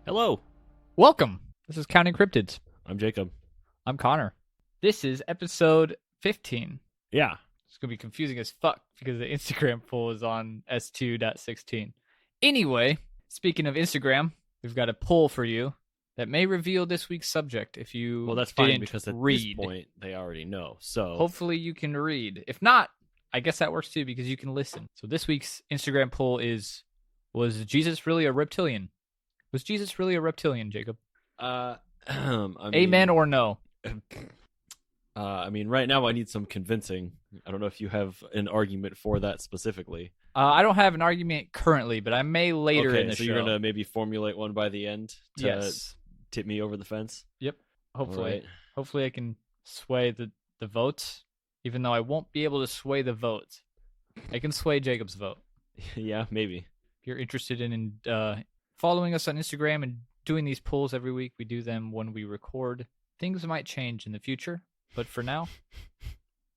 Hello, Welcome. This is Counting Cryptids. I'm Jacob. I'm Connor. This is episode 15. Yeah, It's going to be confusing as fuck because the Instagram poll is on S2.16. Anyway, speaking of Instagram, we've got a poll for you that may reveal this week's subject if you well, that's fine didn't because at read. this point they already know. So Hopefully you can read. If not, I guess that works too because you can listen. So this week's Instagram poll is, was Jesus really a reptilian? Was Jesus really a reptilian, Jacob? I Amen or no? Right now I need some convincing. I don't know if you have an argument for that specifically. I don't have an argument currently, but I may later in the show. So you're gonna maybe formulate one by the end to Yes. tip me over the fence. Yep. Hopefully. All right. Hopefully I can sway the votes, even though I won't be able to sway the votes. I can sway Jacob's vote. Yeah, maybe. If you're interested in following us on Instagram and doing these polls every week, we do them when we record. Things might change in the future, but for now,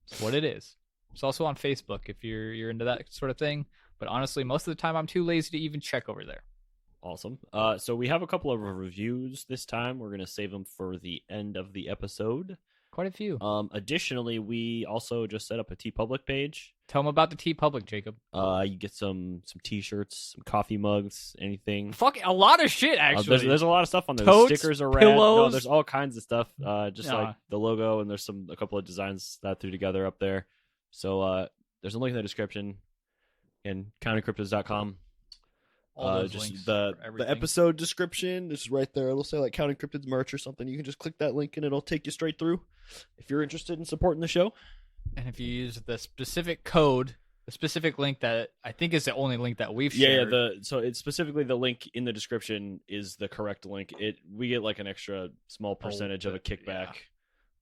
it's what it is. It's also on Facebook if you're into that sort of thing. But honestly, most of the time I'm too lazy to even check over there. Awesome. So we have a couple of reviews this time. We're gonna save them for the end of the episode. Quite a few. Additionally, we also just set up a TeePublic page. Tell them about the TeePublic, Jacob. You get some T-shirts, some coffee mugs, anything. Fuck, a lot of shit, actually. There's a lot of stuff on there. Totes, The stickers are rad. pillows. No, there's all kinds of stuff. Just Yeah. like the logo, and there's a couple of designs that I threw together up there. So there's a link in the description and countingcryptids.com. All those just links the for everything. episode description is right there. It'll say like Counting Cryptids merch or something. You can just click that link and it'll take you straight through if you're interested in supporting the show. And if you use the specific code, the specific link that I think is the only link that we've shared. So it's specifically the link in the description is the correct link. We get like an extra small percentage of a kickback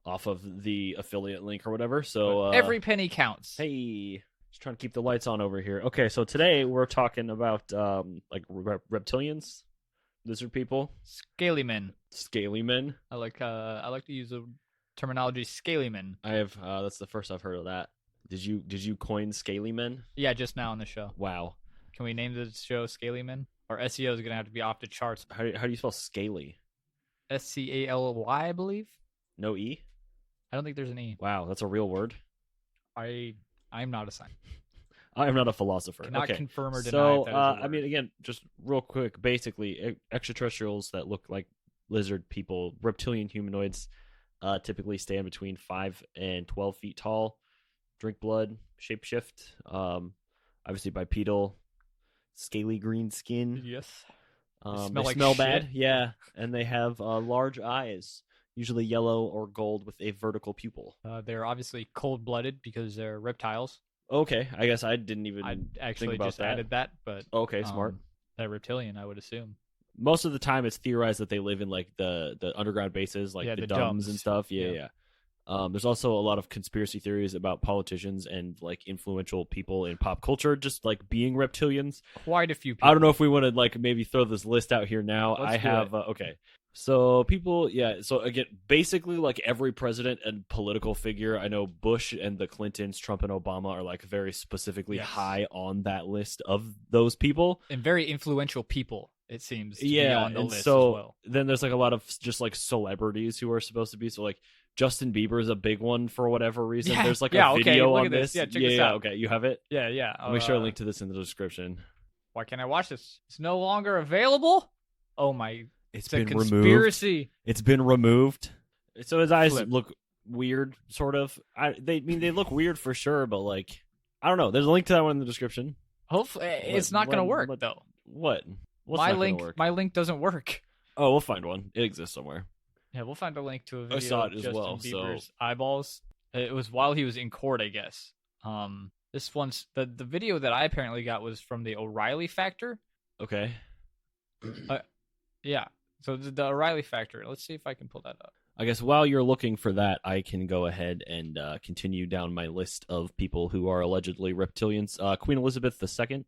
off of the affiliate link or whatever. So every penny counts. Hey, just trying to keep the lights on over here. Okay, so today we're talking about reptilians, lizard people, Scaly men. scaly men. I like to use the terminology scaly men. I have that's the first I've heard of that. Did you coin scaly men? Yeah, just now on the show. Wow. Can we name the show Scaly Men? Our SEO is gonna have to be off the charts. How do you spell scaly? SCALY, I believe. No E? I don't think there's an E. Wow, that's a real word. I'm not a scientist. I am not a philosopher. Cannot okay. confirm or deny. So, if that is a word. again, just real quick, basically, extraterrestrials that look like lizard people, reptilian humanoids, typically stand between 5 and 12 feet tall, drink blood, shapeshift, obviously bipedal, scaly green skin. Yes. They smell bad, yeah, and they have large eyes, usually yellow or gold with a vertical pupil. They're obviously cold-blooded because they're reptiles. Okay, I guess I didn't even I actually think about just that. added that, but Okay, smart. They're reptilian, I would assume. Most of the time, it's theorized that they live in like the underground bases, like the dumbs and stuff. Yeah. There's also a lot of conspiracy theories about politicians and like influential people in pop culture just like being reptilians. Quite a few people. I don't know if we want to like maybe throw this list out here now. Let's do it. Okay. So people, so again, basically like every president and political figure, I know Bush and the Clintons, Trump and Obama are like very specifically high on that list of those people. And very influential people, it seems, to be on the list so as well. Then there's like a lot of just like celebrities who are supposed to be. So like Justin Bieber is a big one for whatever reason. Yeah, There's like yeah, a okay, video look on at this. this. Yeah, check this out. Okay, you have it? Yeah. I'll make sure I link to this in the description. Why can't I watch this? It's no longer available? Oh my... It's a been conspiracy. removed. It's been removed. So his eyes Flip. look weird, sort of. They look weird for sure, but like, I don't know. There's a link to that one in the description. Hopefully, it's not going to work, though. What? What's my not link, gonna work? my link doesn't work. Oh, we'll find one. It exists somewhere. Yeah, we'll find a link to a video I saw of it as Justin well, Bieber's eyeballs. It was while he was in court, I guess. This one's the video that I apparently got was from the O'Reilly Factor. Okay. Yeah. So the O'Reilly Factor. Let's see if I can pull that up. I guess while you're looking for that, I can go ahead and continue down my list of people who are allegedly reptilians. Queen Elizabeth II,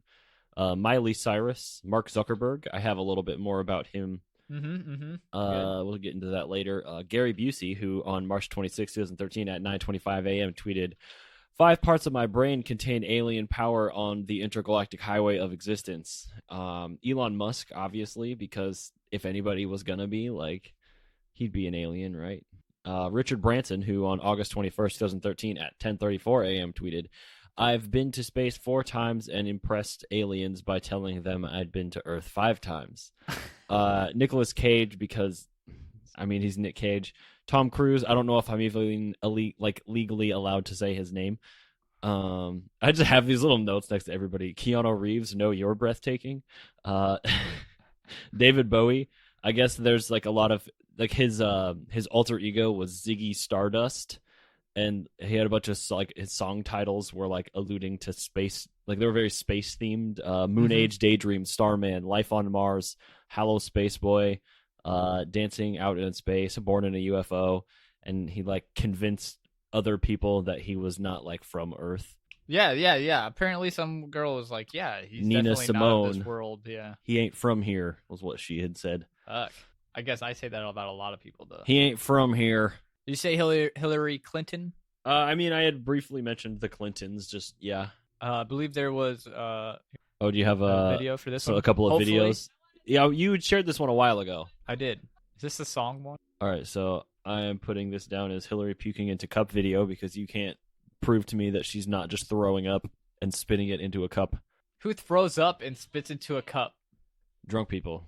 Miley Cyrus, Mark Zuckerberg. I have a little bit more about him. We'll get into that later. Gary Busey, who on March 26, 2013 at 9:25 a.m. tweeted, 5 parts of my brain contain alien power on the intergalactic highway of existence. Elon Musk, obviously, because if anybody was gonna be, like, he'd be an alien, right? Richard Branson, who on August 21st, 2013 at 10:34 a.m. tweeted, I've been to space 4 times and impressed aliens by telling them I'd been to Earth 5 times. Nicolas Cage, because, I mean, he's Nick Cage. Tom Cruise, I don't know if I'm even legally allowed to say his name. I just have these little notes next to everybody. Keanu Reeves, no, you're breathtaking. David Bowie, I guess there's like a lot of like his alter ego was Ziggy Stardust, and he had a bunch of like his song titles were like alluding to space, like they were very space themed. Moon Age, Daydream, Starman, Life on Mars, Hello Space Boy, Dancing Out in Space, Born in a UFO, and he like convinced other people that he was not like from Earth. Yeah. Apparently, some girl was like, "Yeah, he's Nina definitely Simone, not of this world." Yeah, he ain't from here, was what she had said. I guess I say that about a lot of people, though. He ain't from here. Did you say Hillary Clinton? I mean, I had briefly mentioned the Clintons. Just yeah. I believe there was. Oh, do you have a video for this one? A couple of Hopefully. videos. Yeah, you shared this one a while ago. I did. Is this the song one? All right, so I am putting this down as Hillary puking into cup video because you can't prove to me that she's not just throwing up and spitting it into a cup. Who throws up and spits into a cup? Drunk people.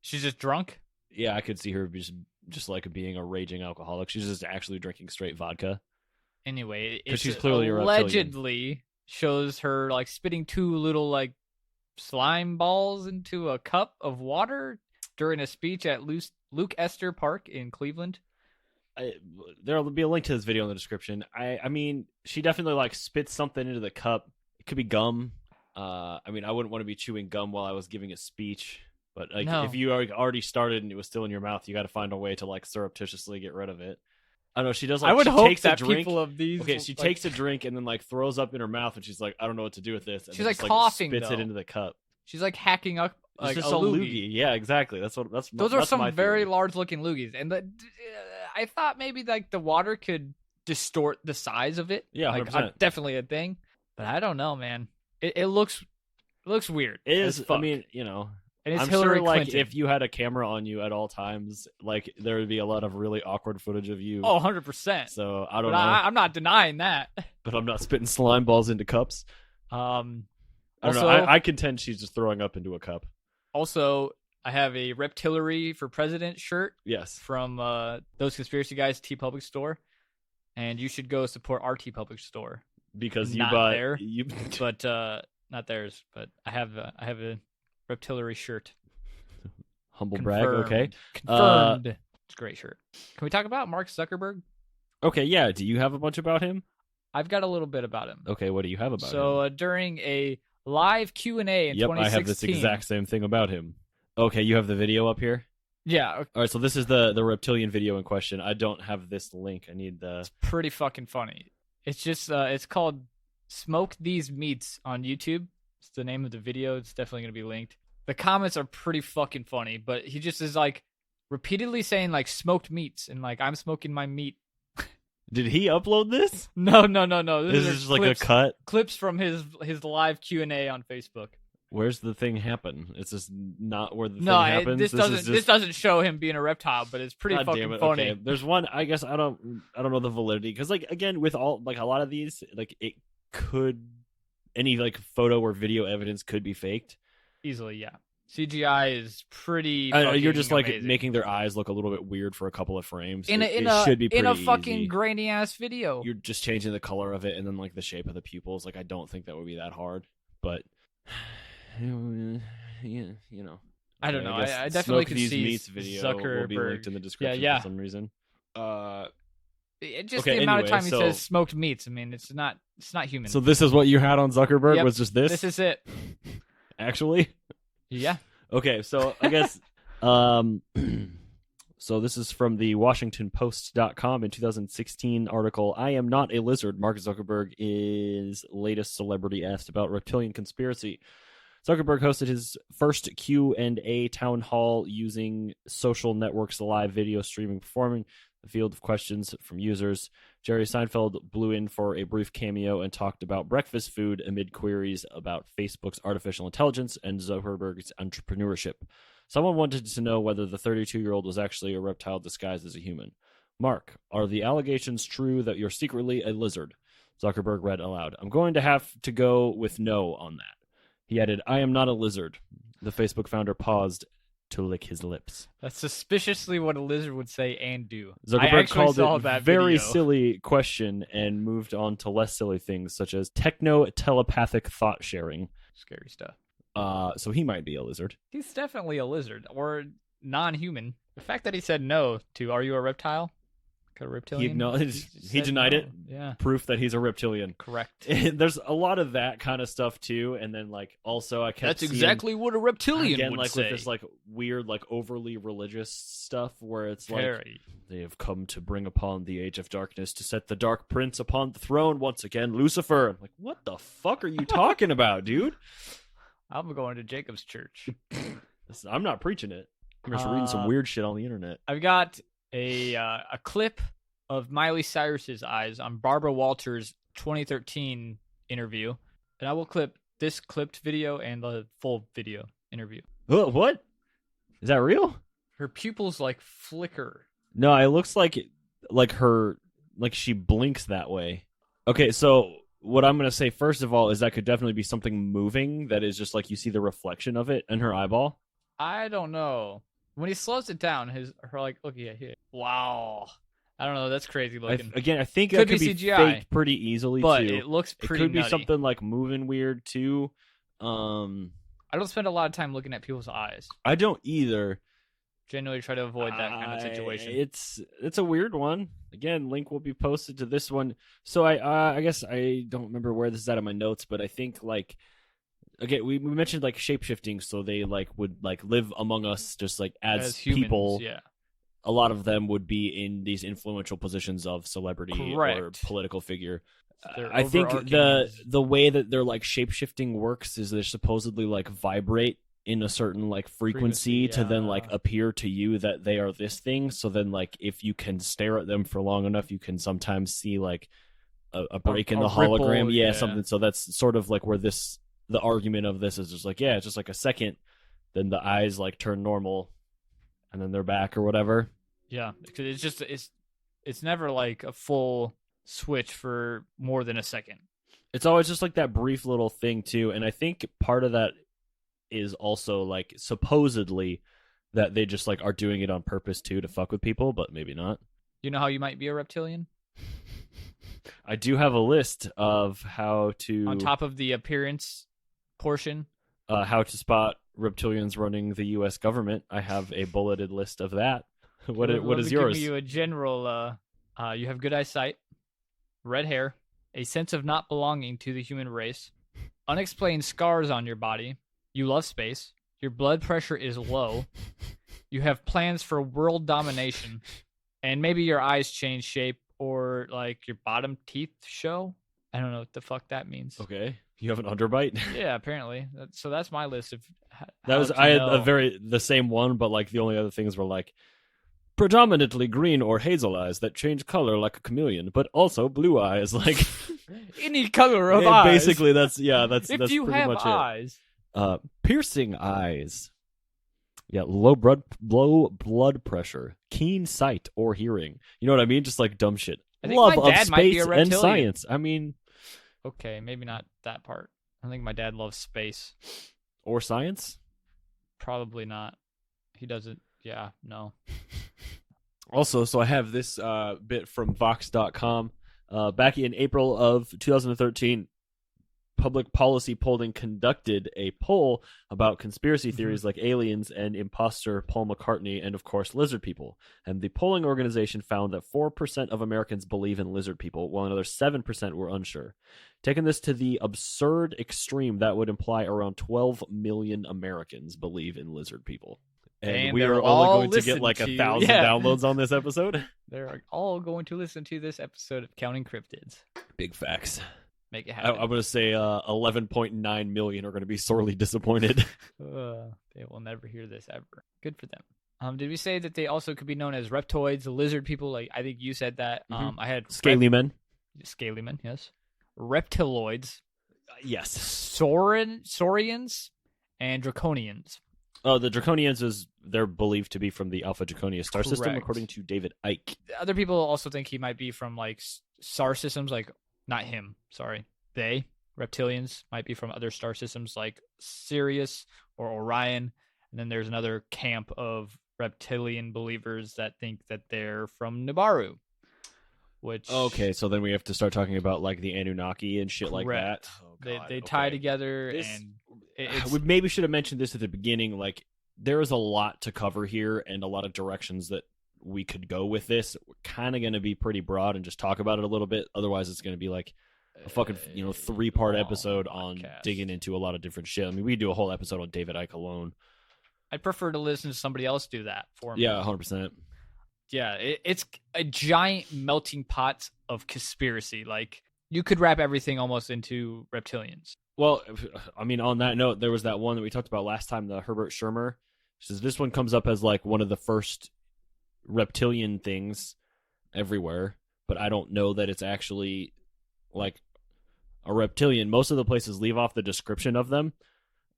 She's just drunk? Yeah, I could see her just like being a raging alcoholic. She's just actually drinking straight vodka. Anyway, because she's clearly allegedly shows her like spitting 2 little like slime balls into a cup of water during a speech at Luke Esther Park in Cleveland. There'll be a link to this video in the description. I mean, she definitely like spits something into the cup. It could be gum. I mean, I wouldn't want to be chewing gum while I was giving a speech. But like, No. If you already started and it was still in your mouth, you got to find a way to like surreptitiously get rid of it. I don't know. She does. Like, I would she hope takes that a drink. people of these. Okay, she takes a drink and then like throws up in her mouth, and she's like, I don't know what to do with this. And she's then like just, coughing. Spits though. it into the cup. She's like hacking up like it's a just loogie. Yeah, exactly. That's Those are some my very theory. large looking loogies, and I thought maybe like the water could distort the size of it. Yeah, 100%. Like, definitely a thing, but I don't know, man. It looks weird. It is. I mean, you know. and it's I'm Hillary sure, like, Clinton. if you had a camera on you at all times, like, there would be a lot of really awkward footage of you. 100%. So, I don't But know. I'm not denying that. But I'm not spitting slime balls into cups. I don't know. I contend she's just throwing up into a cup. Also, I have a Reptillery for President shirt. Yes. From Those Conspiracy Guys T Public Store. And you should go support our T Public Store. Because you not bought... there, you... but not theirs. But I have a Reptillery shirt. Humble brag, okay. Confirmed. It's a great shirt. Can we talk about Mark Zuckerberg? Okay, yeah. Do you have a bunch about him? I've got a little bit about him. Okay, what do you have about him? So during a live Q&A in 2016. I have this exact same thing about him. Okay, you have the video up here? Yeah. Okay. All right, so this is the reptilian video in question. I don't have this link. I need the... It's pretty fucking funny. It's just, it's called Smoke These Meats on YouTube. It's the name of the video. It's definitely going to be linked. The comments are pretty fucking funny, but he just is like repeatedly saying like smoked meats and like I'm smoking my meat. Did he upload this? No. This is just like a cut? Clips from his live Q&A on Facebook. Where's the thing happen? It's just not where the thing happens. This doesn't show him being a reptile, but it's pretty fucking funny. Okay. There's one. I guess I don't know the validity because like again with all like a lot of these like it could any like photo or video evidence could be faked easily. Yeah, CGI is pretty. You're just like amazing. Making their eyes look a little bit weird for a couple of frames. It should be pretty in a fucking easy. grainy ass video. You're just changing the color of it and then like the shape of the pupils. Like I don't think that would be that hard, but. Yeah, you know. I don't know. I definitely could see Meats video Zuckerberg. will be linked in the description for some reason. Just the amount of time he says smoked meats. I mean, it's not human. So this is what you had on Zuckerberg? Yep. Was just this? This is it. Actually? Yeah. Okay, so I guess so this is from the WashingtonPost.com in 2016 article. I am not a lizard. Mark Zuckerberg is latest celebrity asked about reptilian conspiracy. Zuckerberg hosted his first Q&A town hall using social networks live video streaming a field of questions from users. Jerry Seinfeld blew in for a brief cameo and talked about breakfast food amid queries about Facebook's artificial intelligence and Zuckerberg's entrepreneurship. Someone wanted to know whether the 32-year-old was actually a reptile disguised as a human. Mark, are the allegations true that you're secretly a lizard? Zuckerberg read aloud. I'm going to have to go with no on that. He added, I am not a lizard. The Facebook founder paused to lick his lips. That's suspiciously what a lizard would say and do. Zuckerberg called it a very silly question and moved on to less silly things, such as techno-telepathic thought sharing. Scary stuff. So he might be a lizard. He's definitely a lizard, or non-human. The fact that he said no to, are you a reptile? A reptilian? He denied no. it. Yeah. Proof that he's a reptilian. Correct. There's a lot of that kind of stuff too, and then like also I kept That's seeing, exactly what a reptilian again, would like say. with this like weird like overly religious stuff where it's like they have come to bring upon the age of darkness to set the dark prince upon the throne once again, Lucifer. I'm like, what the fuck are you talking about, dude? I'm going to Jacob's church. I'm not preaching it. I'm just reading some weird shit on the internet. I've got a clip of Miley Cyrus's eyes on Barbara Walters' 2013 interview, and I will clip this clipped video and the full video interview. What? Is that real? Her pupils like flicker. No, it looks like her she blinks that way. Okay, so what I'm gonna say first of all is that could definitely be something moving that is just like you see the reflection of it in her eyeball. I don't know. When he slows it down, her like, look, yeah, here. Wow. I don't know. That's crazy looking. I think could that could be CGI, faked pretty easily, but too. it looks pretty It could be nutty. something like moving weird, too. I don't spend a lot of time looking at people's eyes. I don't either. Genuinely try to avoid that kind of situation. It's a weird one. Again, link will be posted to this one. So I guess I don't remember where this is at in my notes, but I think like again we mentioned like shapeshifting, so they like would like live among us just like as humans, people. Yeah. A lot of them would be in these influential positions of celebrity or political figure. I think the way that their like shapeshifting works is they supposedly like vibrate in a certain like frequency to then like appear to you that they are this thing. So then like if you can stare at them for long enough, you can sometimes see like a break in the hologram. Ripple, Something. So that's sort of like where the argument of this is just like, it's just like a second, then the eyes like turn normal and then they're back or whatever. Yeah, because it's never like a full switch for more than a second. It's always just like that brief little thing too, and I think part of that is also like supposedly that they just like are doing it on purpose too to fuck with people, but maybe not. You know how you might be a reptilian? I do have a list of how to on top of the appearance portion. How to spot reptilians running the U.S. government. I have a bulleted list of that. What is yours? Give you a general. You have good eyesight, red hair, a sense of not belonging to the human race, unexplained scars on your body. You love space. Your blood pressure is low. You have plans for world domination, and maybe your eyes change shape or like your bottom teeth show. I don't know what the fuck that means. Okay, you have an underbite. Yeah, apparently. So that's my list of. I had the same one, but like the only other things were like. Predominantly green or hazel eyes that change color like a chameleon, but also blue eyes, like any color of eyes. Basically, that's if you pretty have much eyes. It. Piercing eyes. Yeah, low blood pressure, keen sight or hearing. You know what I mean? Just like dumb shit. I think love my dad of might be space a and reptilian. science. I mean, okay, maybe not that part. I think my dad loves space or science. Probably not. He doesn't. Yeah, no. Also, so I have this bit from Vox.com. Back in April of 2013, Public Policy Polling conducted a poll about conspiracy theories like aliens and imposter Paul McCartney and, of course, lizard people. And the polling organization found that 4% of Americans believe in lizard people, while another 7% were unsure. Taking this to the absurd extreme, that would imply around 12 million Americans believe in lizard people. And we are only going to get like 1,000 downloads on this episode. They're all going to listen to this episode of Counting Cryptids. Big facts. Make it happen. I'm going to say 11.9 million are going to be sorely disappointed. They will never hear this ever. Good for them. Did we say that they also could be known as reptoids, lizard people? Like I think you said that. Mhm. I had Scaly men. scaly men, yes. Reptiloids, Yes. saurians, and draconians. Oh, the Draconians they're believed to be from the Alpha Draconia star system, Correct. according to David Icke. Other people also think he might be from like star systems, like not him. Sorry, they reptilians might be from other star systems like Sirius or Orion. And then there's another camp of reptilian believers that think that they're from Nibiru. Which Okay, so then we have to start talking about like the Anunnaki and shit like that. correct. Oh, They God, tie okay. together, This- and it's We maybe should have mentioned this at the beginning. Like, there is a lot to cover here and a lot of directions that we could go with this. We're kind of going to be pretty broad and just talk about it a little bit. Otherwise, it's going to be like a fucking 3-part long episode on podcast. digging into a lot of different shit. I mean, we do a whole episode on David Icke alone. I'd prefer to listen to somebody else do that for me. Yeah, 100%. Yeah, it's a giant melting pot of conspiracy. Like you could wrap everything almost into reptilians. Well, I mean, on that note, there was that one that we talked about last time, the Herbert Schirmer. Says this one comes up as like one of the first reptilian things everywhere, but I don't know that it's actually like a reptilian. Most of the places leave off the description of them.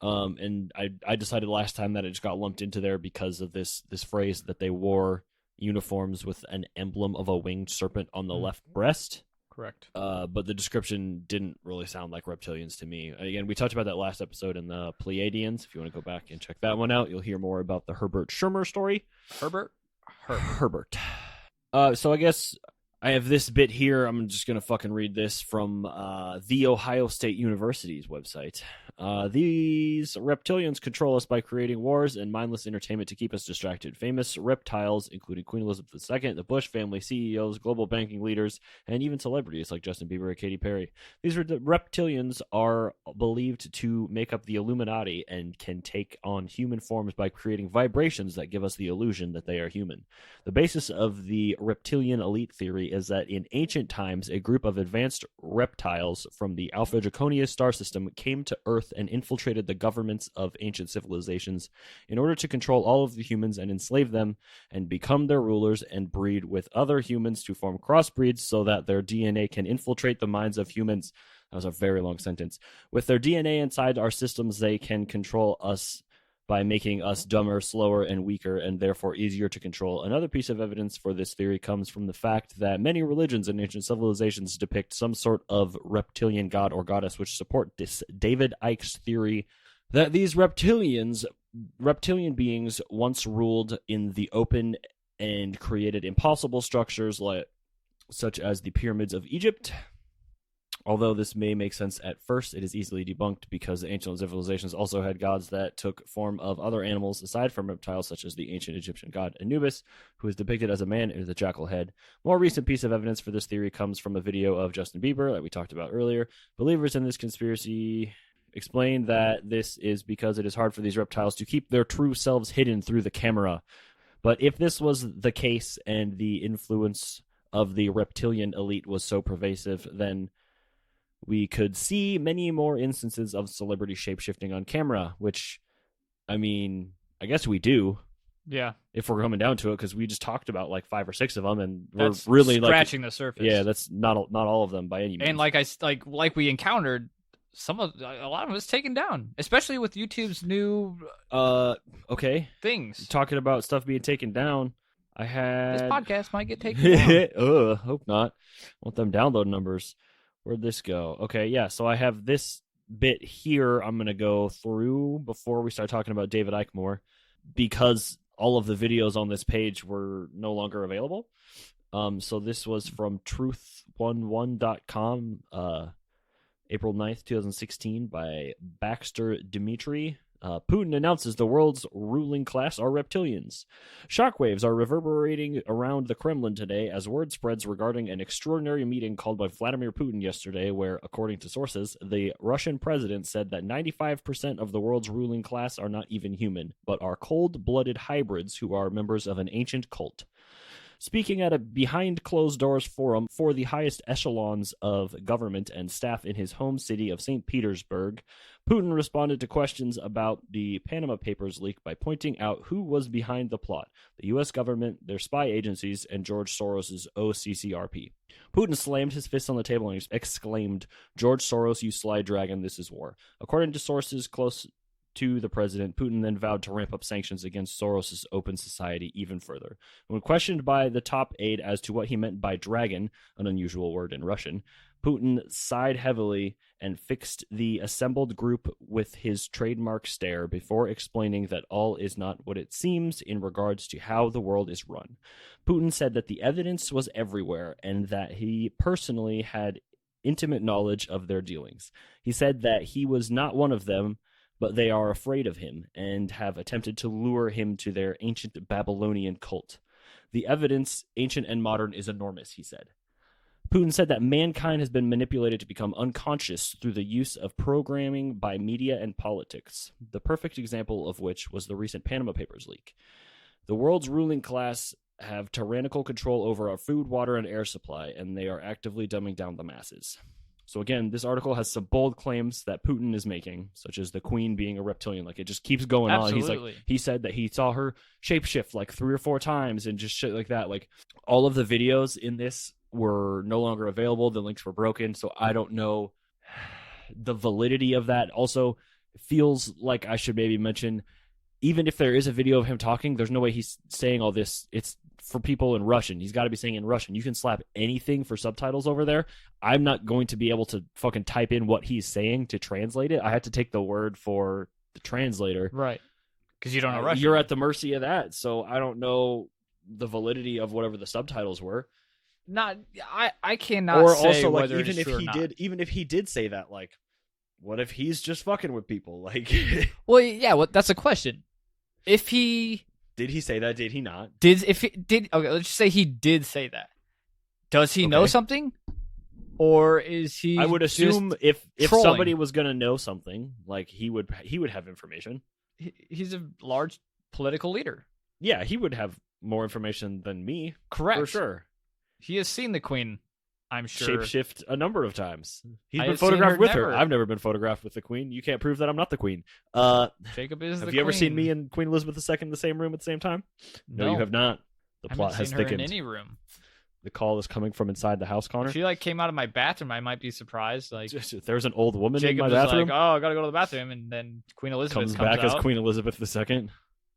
And I decided last time that it just got lumped into there because of this phrase that they wore uniforms with an emblem of a winged serpent on the left breast. Correct. But the description didn't really sound like reptilians to me. Again, we talked about that last episode in the Pleiadians. If you want to go back and check that one out, you'll hear more about the Herbert Schirmer story. Herbert. Herbert. So I guess I have this bit here. I'm just going to fucking read this from the Ohio State University's website. These reptilians control us by creating wars and mindless entertainment to keep us distracted. Famous reptiles, including Queen Elizabeth II, the Bush family, CEOs, global banking leaders, and even celebrities like Justin Bieber and Katy Perry. These reptilians are believed to make up the Illuminati and can take on human forms by creating vibrations that give us the illusion that they are human. The basis of the Reptilian Elite theory is that in ancient times, a group of advanced reptiles from the Alpha Draconia star system came to Earth and infiltrated the governments of ancient civilizations in order to control all of the humans and enslave them and become their rulers and breed with other humans to form crossbreeds so that their DNA can infiltrate the minds of humans. That was a very long sentence. With their DNA inside our systems, they can control us by making us dumber, slower, and weaker, and therefore easier to control. Another piece of evidence for this theory comes from the fact that many religions and ancient civilizations depict some sort of reptilian god or goddess, which support this David Icke's theory that these reptilian beings once ruled in the open and created impossible structures such as the pyramids of Egypt. Although this may make sense at first, it is easily debunked because the ancient civilizations also had gods that took form of other animals aside from reptiles, such as the ancient Egyptian god Anubis, who is depicted as a man with a jackal head. More recent piece of evidence for this theory comes from a video of Justin Bieber that we talked about earlier. Believers in this conspiracy explain that this is because it is hard for these reptiles to keep their true selves hidden through the camera. But if this was the case and the influence of the reptilian elite was so pervasive, then we could see many more instances of celebrity shapeshifting on camera, which, I mean, I guess we do. Yeah. If we're coming down to it, because we just talked about like 5 or 6 of them, and That's we're really scratching the surface. Yeah, that's not all of them by any means. And like we encountered, a lot of it's taken down, especially with YouTube's new okay, things. Talking about stuff being taken down, I had This podcast might get taken down. Hope not. Want them download numbers. Where'd this go? Okay, yeah, so I have this bit here I'm going to go through before we start talking about David Icke more, because all of the videos on this page were no longer available. So this was from truth11.com, April 9th, 2016, by Baxter Dimitri. Putin announces the world's ruling class are reptilians. Shockwaves are reverberating around the Kremlin today as word spreads regarding an extraordinary meeting called by Vladimir Putin yesterday where, according to sources, the Russian president said that 95% of the world's ruling class are not even human, but are cold-blooded hybrids who are members of an ancient cult. Speaking at a behind-closed-doors forum for the highest echelons of government and staff in his home city of St. Petersburg, Putin responded to questions about the Panama Papers leak by pointing out who was behind the plot: the U.S. government, their spy agencies, and George Soros' OCCRP. Putin slammed his fist on the table and exclaimed, "George Soros, you sly dragon, this is war." According to sources close to the president, Putin then vowed to ramp up sanctions against Soros' open society even further. When questioned by the top aide as to what he meant by dragon, an unusual word in Russian, Putin sighed heavily and fixed the assembled group with his trademark stare before explaining that all is not what it seems in regards to how the world is run. Putin said that the evidence was everywhere and that he personally had intimate knowledge of their dealings. He said that he was not one of them, but they are afraid of him and have attempted to lure him to their ancient Babylonian cult. The evidence, ancient and modern, is enormous, he said. Putin said that mankind has been manipulated to become unconscious through the use of programming by media and politics, the perfect example of which was the recent Panama Papers leak. The world's ruling class have tyrannical control over our food, water, and air supply, and they are actively dumbing down the masses. So again, this article has some bold claims that Putin is making, such as the queen being a reptilian. Like, it just keeps going Absolutely. on. He said that he saw her shapeshift like 3 or 4 times and just shit like that. Like, all of the videos in this were no longer available. The links were broken, so I don't know the validity of that. Also, it feels like I should maybe mention, even if there is a video of him talking, there's no way he's saying all this. It's for people in Russian. He's got to be saying in Russian. You can slap anything for subtitles over there. I'm not going to be able to fucking type in what he's saying to translate it. I had to take the word for the translator. Right. Because you don't know Russian. You're at the mercy of that, so I don't know the validity of whatever the subtitles were. I cannot or say also, like, whether even it's if true or he not. did, even if he did say that, like, what if he's just fucking with people? Like, Well, yeah, that's a question. If he did he say that? Did he not? okay, let's just say he did say that. Does he know something? Or is he I would assume just if trolling? somebody was going to know something, like, he would have information. He's a large political leader. Yeah, he would have more information than me. Correct. For sure. He has seen the queen, I'm sure. Shapeshift a number of times. He's I been have seen photographed her with her. never. I've never been photographed with the queen. You can't prove that I'm not the queen. Jacob is the Have you ever seen queen. me and Queen Elizabeth II in the same room at the same time? No, you have not. The I plot haven't has seen her thickened. in any room. The call is coming from inside the house, Connor. If she came out of my bathroom, I might be surprised. Like, If there's an old woman Jacob in my was bathroom, like, "Oh, I gotta go to the bathroom," and then Queen Elizabeth comes back out. as Queen Elizabeth II.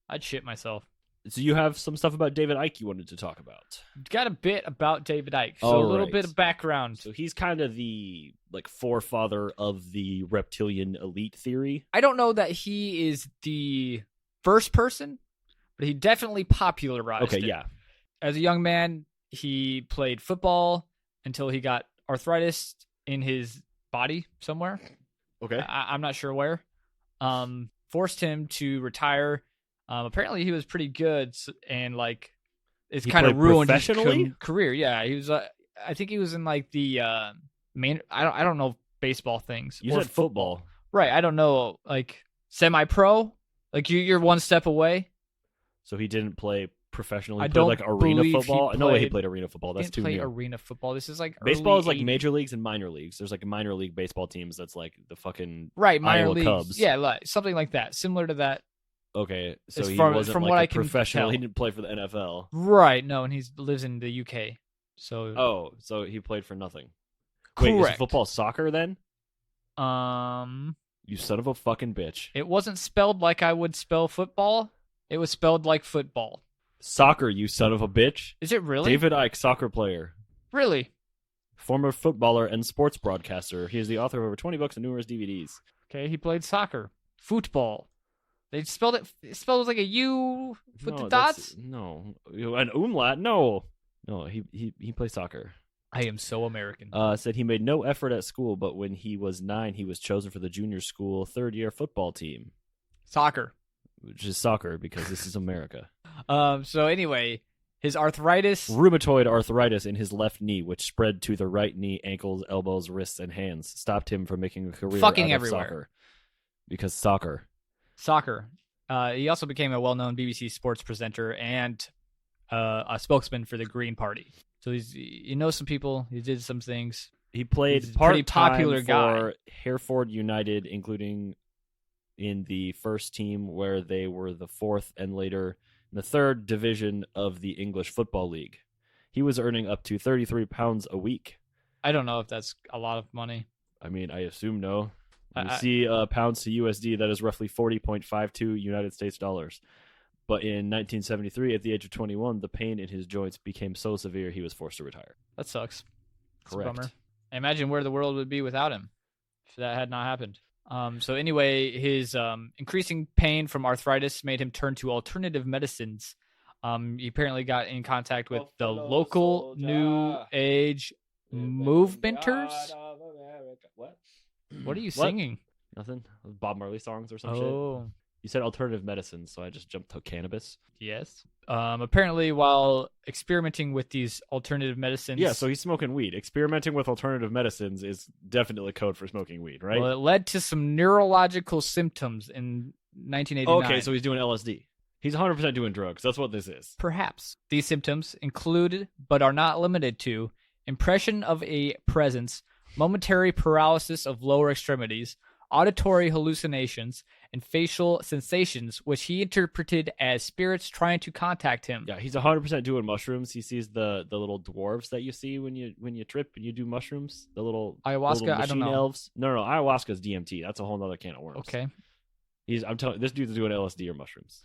I'd shit myself. So you have some stuff about David Icke you wanted to talk about. Got a bit about David Icke, so All a little right. bit of background. So he's kind of the forefather of the Reptilian Elite theory. I don't know that he is the first person, but he definitely popularized it. Yeah. As a young man, he played football until he got arthritis in his body somewhere. Okay. I'm not sure where. Forced him to retire. Apparently, he was pretty good, and it's He kind of played ruined his professionally? career. Yeah, he was. I think he was in the main. I don't know baseball things. You or said football. right? I don't know, semi-pro. Like you're one step away. So he didn't play professionally. I He played don't like arena believe he football. No way he played- played arena football. That's Didn't too play new. arena football. This is like Baseball early is like 80s. major leagues and minor leagues. There's like minor league baseball teams that's like the fucking right minor Iowa leagues. Cubs. Yeah, something like that, similar to that. Okay, so As he far- wasn't from like what a I can professional. tell. He didn't play for the NFL. Right. No, and he lives in the UK. So Oh, so he played for nothing. Wait, is correct. football soccer then? Um, You son of a fucking bitch. it wasn't spelled like I would spell football. It was spelled like football. Soccer, you son of a bitch. Is it really? David Icke, soccer player. Really? Former footballer and sports broadcaster. He is the author of over 20 books and numerous DVDs. Okay, he played soccer. Football. They spelled it. It spelled like a U with the dots. No. An umlaut? No. No, he plays soccer. I am so American. Said he made no effort at school, but when he was 9, he was chosen for the junior school third-year football team, Soccer. which is soccer because this is America. So anyway, his arthritis. Rheumatoid arthritis in his left knee, which spread to the right knee, ankles, elbows, wrists, and hands, stopped him from making a career Fucking out of everywhere. soccer. Because soccer. Soccer. He also became a well-known BBC sports presenter and a spokesman for the Green Party. So he knows some people. He did some things. He played He's a pretty part-time popular guy. for Hereford United, including in the first team where they were the fourth and later in the third division of the English Football League. He was earning up to £33 a week. I don't know if that's a lot of money. I mean, I assume no. When you see pounds to USD, that is roughly 40.52 United States dollars. But in 1973, at the age of 21, the pain in his joints became so severe he was forced to retire. That sucks. That's Correct. a bummer. I imagine where the world would be without him if that had not happened. So anyway, his increasing pain from arthritis made him turn to alternative medicines. He apparently got in contact with the local New Age movementers. What are you singing? Nothing. Bob Marley songs or some shit. Oh, You said alternative medicine, so I just jumped to cannabis. yes. Apparently, while experimenting with these alternative medicines, Yeah, so he's smoking weed. Experimenting with alternative medicines is definitely code for smoking weed, right? well, it led to some neurological symptoms in 1989. Okay, so he's doing LSD. He's 100% doing drugs. That's what this is. Perhaps. These symptoms include, but are not limited to, impression of a presence, momentary paralysis of lower extremities, auditory hallucinations, and facial sensations, which he interpreted as spirits trying to contact him. Yeah, he's 100% doing mushrooms. He sees the little dwarves that you see when you trip and you do mushrooms. The little Ayahuasca, little I don't machine know. elves. No, ayahuasca's DMT. That's a whole other can of worms. Okay. I'm telling this dude's doing LSD or mushrooms.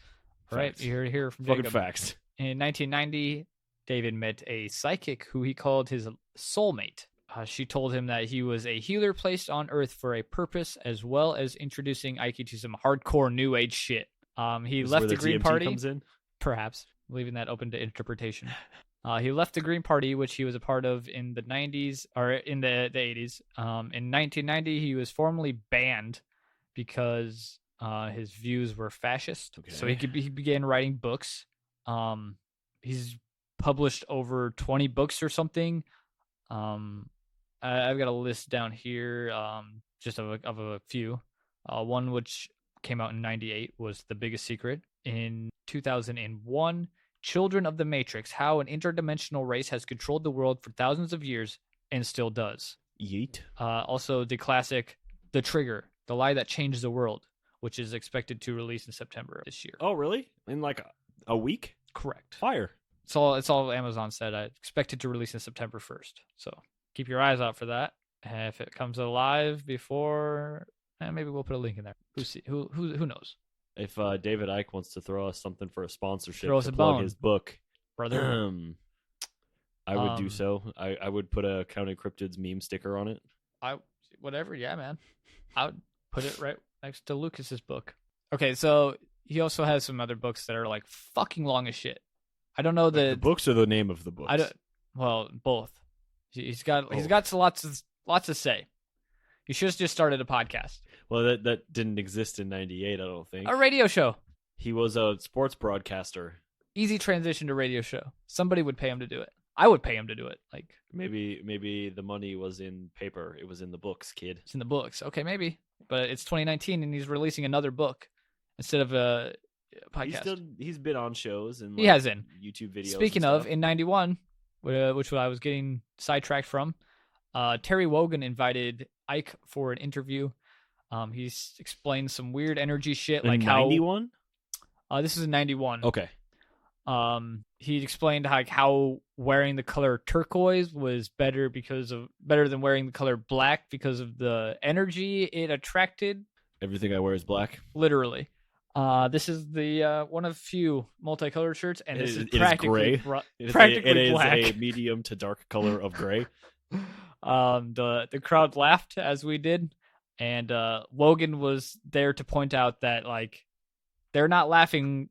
All right, Facts. you heard it here from Fucking Jacob. facts. In 1990, David met a psychic who he called his soulmate. She told him that he was a healer placed on Earth for a purpose, as well as introducing Icke to some hardcore New Age shit. He This is left where the Green DMT Party, comes in. perhaps, leaving that open to interpretation. He left the Green Party, which he was a part of in the 90s, or in the 80s. In 1990, he was formally banned because his views were fascist. Okay. So he began writing books. He's published over 20 books or something. I've got a list down here, just of a few. One which came out in 98 was The Biggest Secret. In 2001, Children of the Matrix: How an Interdimensional Race Has Controlled the World for Thousands of Years and Still Does. Yeet. Also, the classic The Trigger: The Lie That Changed the World, which is expected to release in September of this year. Oh, really? In like a week? Correct. Fire. It's all Amazon said. I expect it to release in September 1st. So keep your eyes out for that. If it comes alive before, maybe we'll put a link in there. Who knows? If David Icke wants to throw us something for a sponsorship Throw us to a plug bone. his book, Brother. I would do so. I would put a Counting Cryptids meme sticker on it. Whatever, yeah, man. I would put it right next to Lucas's book. Okay, so he also has some other books that are like fucking long as shit. I don't know The books are the name of the books. Well, both. He's got lots to say. You should have just started a podcast. Well, that didn't exist in '98, I don't think. A radio show. He was a sports broadcaster. Easy transition to radio show. Somebody would pay him to do it. I would pay him to do it. Like, Maybe the money was in paper. It was in the books, kid. it's in the books. Okay, maybe. But it's 2019 and he's releasing another book instead of a podcast. He's been on shows and He has in YouTube videos. Speaking and of, stuff. in 91, which I was getting sidetracked from, Terry Wogan invited Icke for an interview. He's explained some weird energy shit, like how 91. This is in 91. Okay. He explained how wearing the color turquoise was better than wearing the color black because of the energy it attracted. Everything I wear is black. Literally. This is the one of few multicolored shirts, and this is It practically gray. practically it black. is a medium to dark color of gray. The crowd laughed as we did, and Wogan was there to point out that like they're not laughing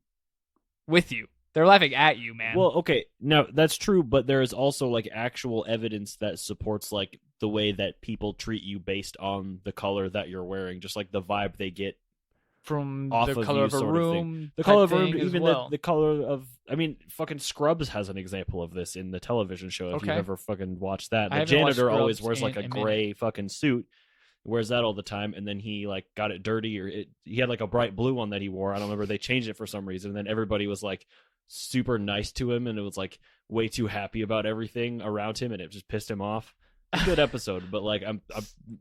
with you. They're laughing at you, man. Well, okay, now that's true, but there is also like actual evidence that supports like the way that people treat you based on the color that you're wearing, just like the vibe they get from off the of color you, of a sort of room, the color of a type room, thing as even well. the color of. I mean, fucking Scrubs has an example of this in the television show. If Okay. you've ever fucking watched that, I the haven't watched janitor always Scrubs wears like in a a minute. gray fucking suit. Wears that all the time, and then he like got it dirty, or he had like a bright blue one that he wore. I don't remember. They changed it for some reason, and then everybody was like, super nice to him, and it was like way too happy about everything around him, and it just pissed him off. Good episode, but like I'm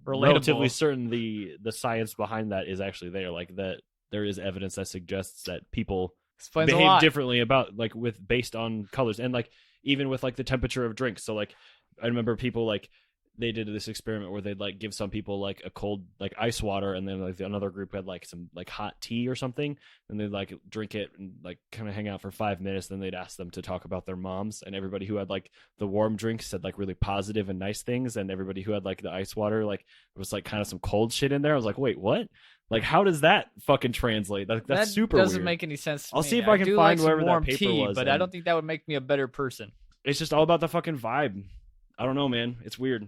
relatively certain the science behind that is actually there. Like that there is evidence that suggests that people Explains a behave lot. differently about like with based on colors, and like even with like the temperature of drinks. So like I remember people like they did this experiment where they'd like give some people like a cold like ice water, and then like another group had like some like hot tea or something, and they'd like drink it and like kind of hang out for 5 minutes. Then they'd ask them to talk about their moms, and everybody who had like the warm drinks said like really positive and nice things, and everybody who had like the ice water like there was like kind of some cold shit in there. I was like, wait, what? Like, how does that fucking translate? That's that super doesn't weird. make any sense to I'll me. see if I can do find like wherever some that warm paper tea, was, but I don't think that would make me a better person. It's just all about the fucking vibe. I don't know, man. It's weird.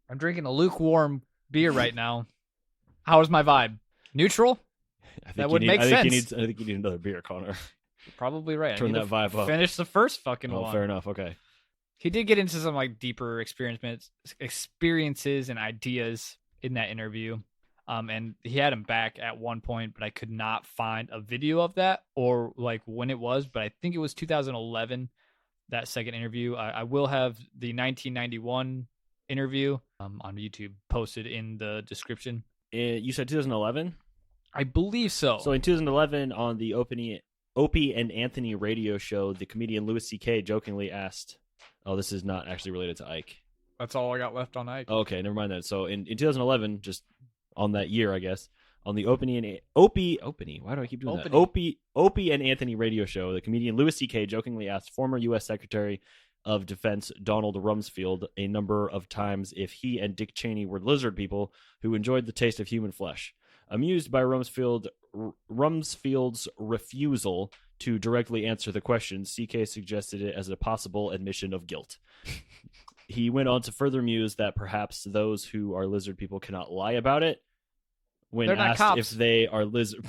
I'm drinking a lukewarm beer right now. How is my vibe? Neutral? That would make sense. I think you need another beer, Connor. You're probably right. Turn that vibe up. Finish the first fucking one. Oh, fair enough. Okay. He did get into some like deeper experiences and ideas in that interview. And he had him back at one point, but I could not find a video of that or like when it was, but I think it was 2011, that second interview. I will have the 1991 interview on YouTube posted in the description. You said 2011? I believe so. So in 2011 on the Opie and Anthony radio show, the comedian Louis C.K. jokingly asked, oh, this is not actually related to Ike. That's all I got left on Ike. Okay, never mind that. So in 2011, just on that year, I guess, on the Opie, why do I keep doing that? Opie and Anthony radio show, the comedian Louis C.K. jokingly asked former U.S. Secretary of Defense Donald Rumsfeld a number of times if he and Dick Cheney were lizard people who enjoyed the taste of human flesh. Amused by Rumsfeld's refusal to directly answer the question, CK suggested it as a possible admission of guilt. He went on to further muse that perhaps those who are lizard people cannot lie about it when They're not asked cops. if they are lizard.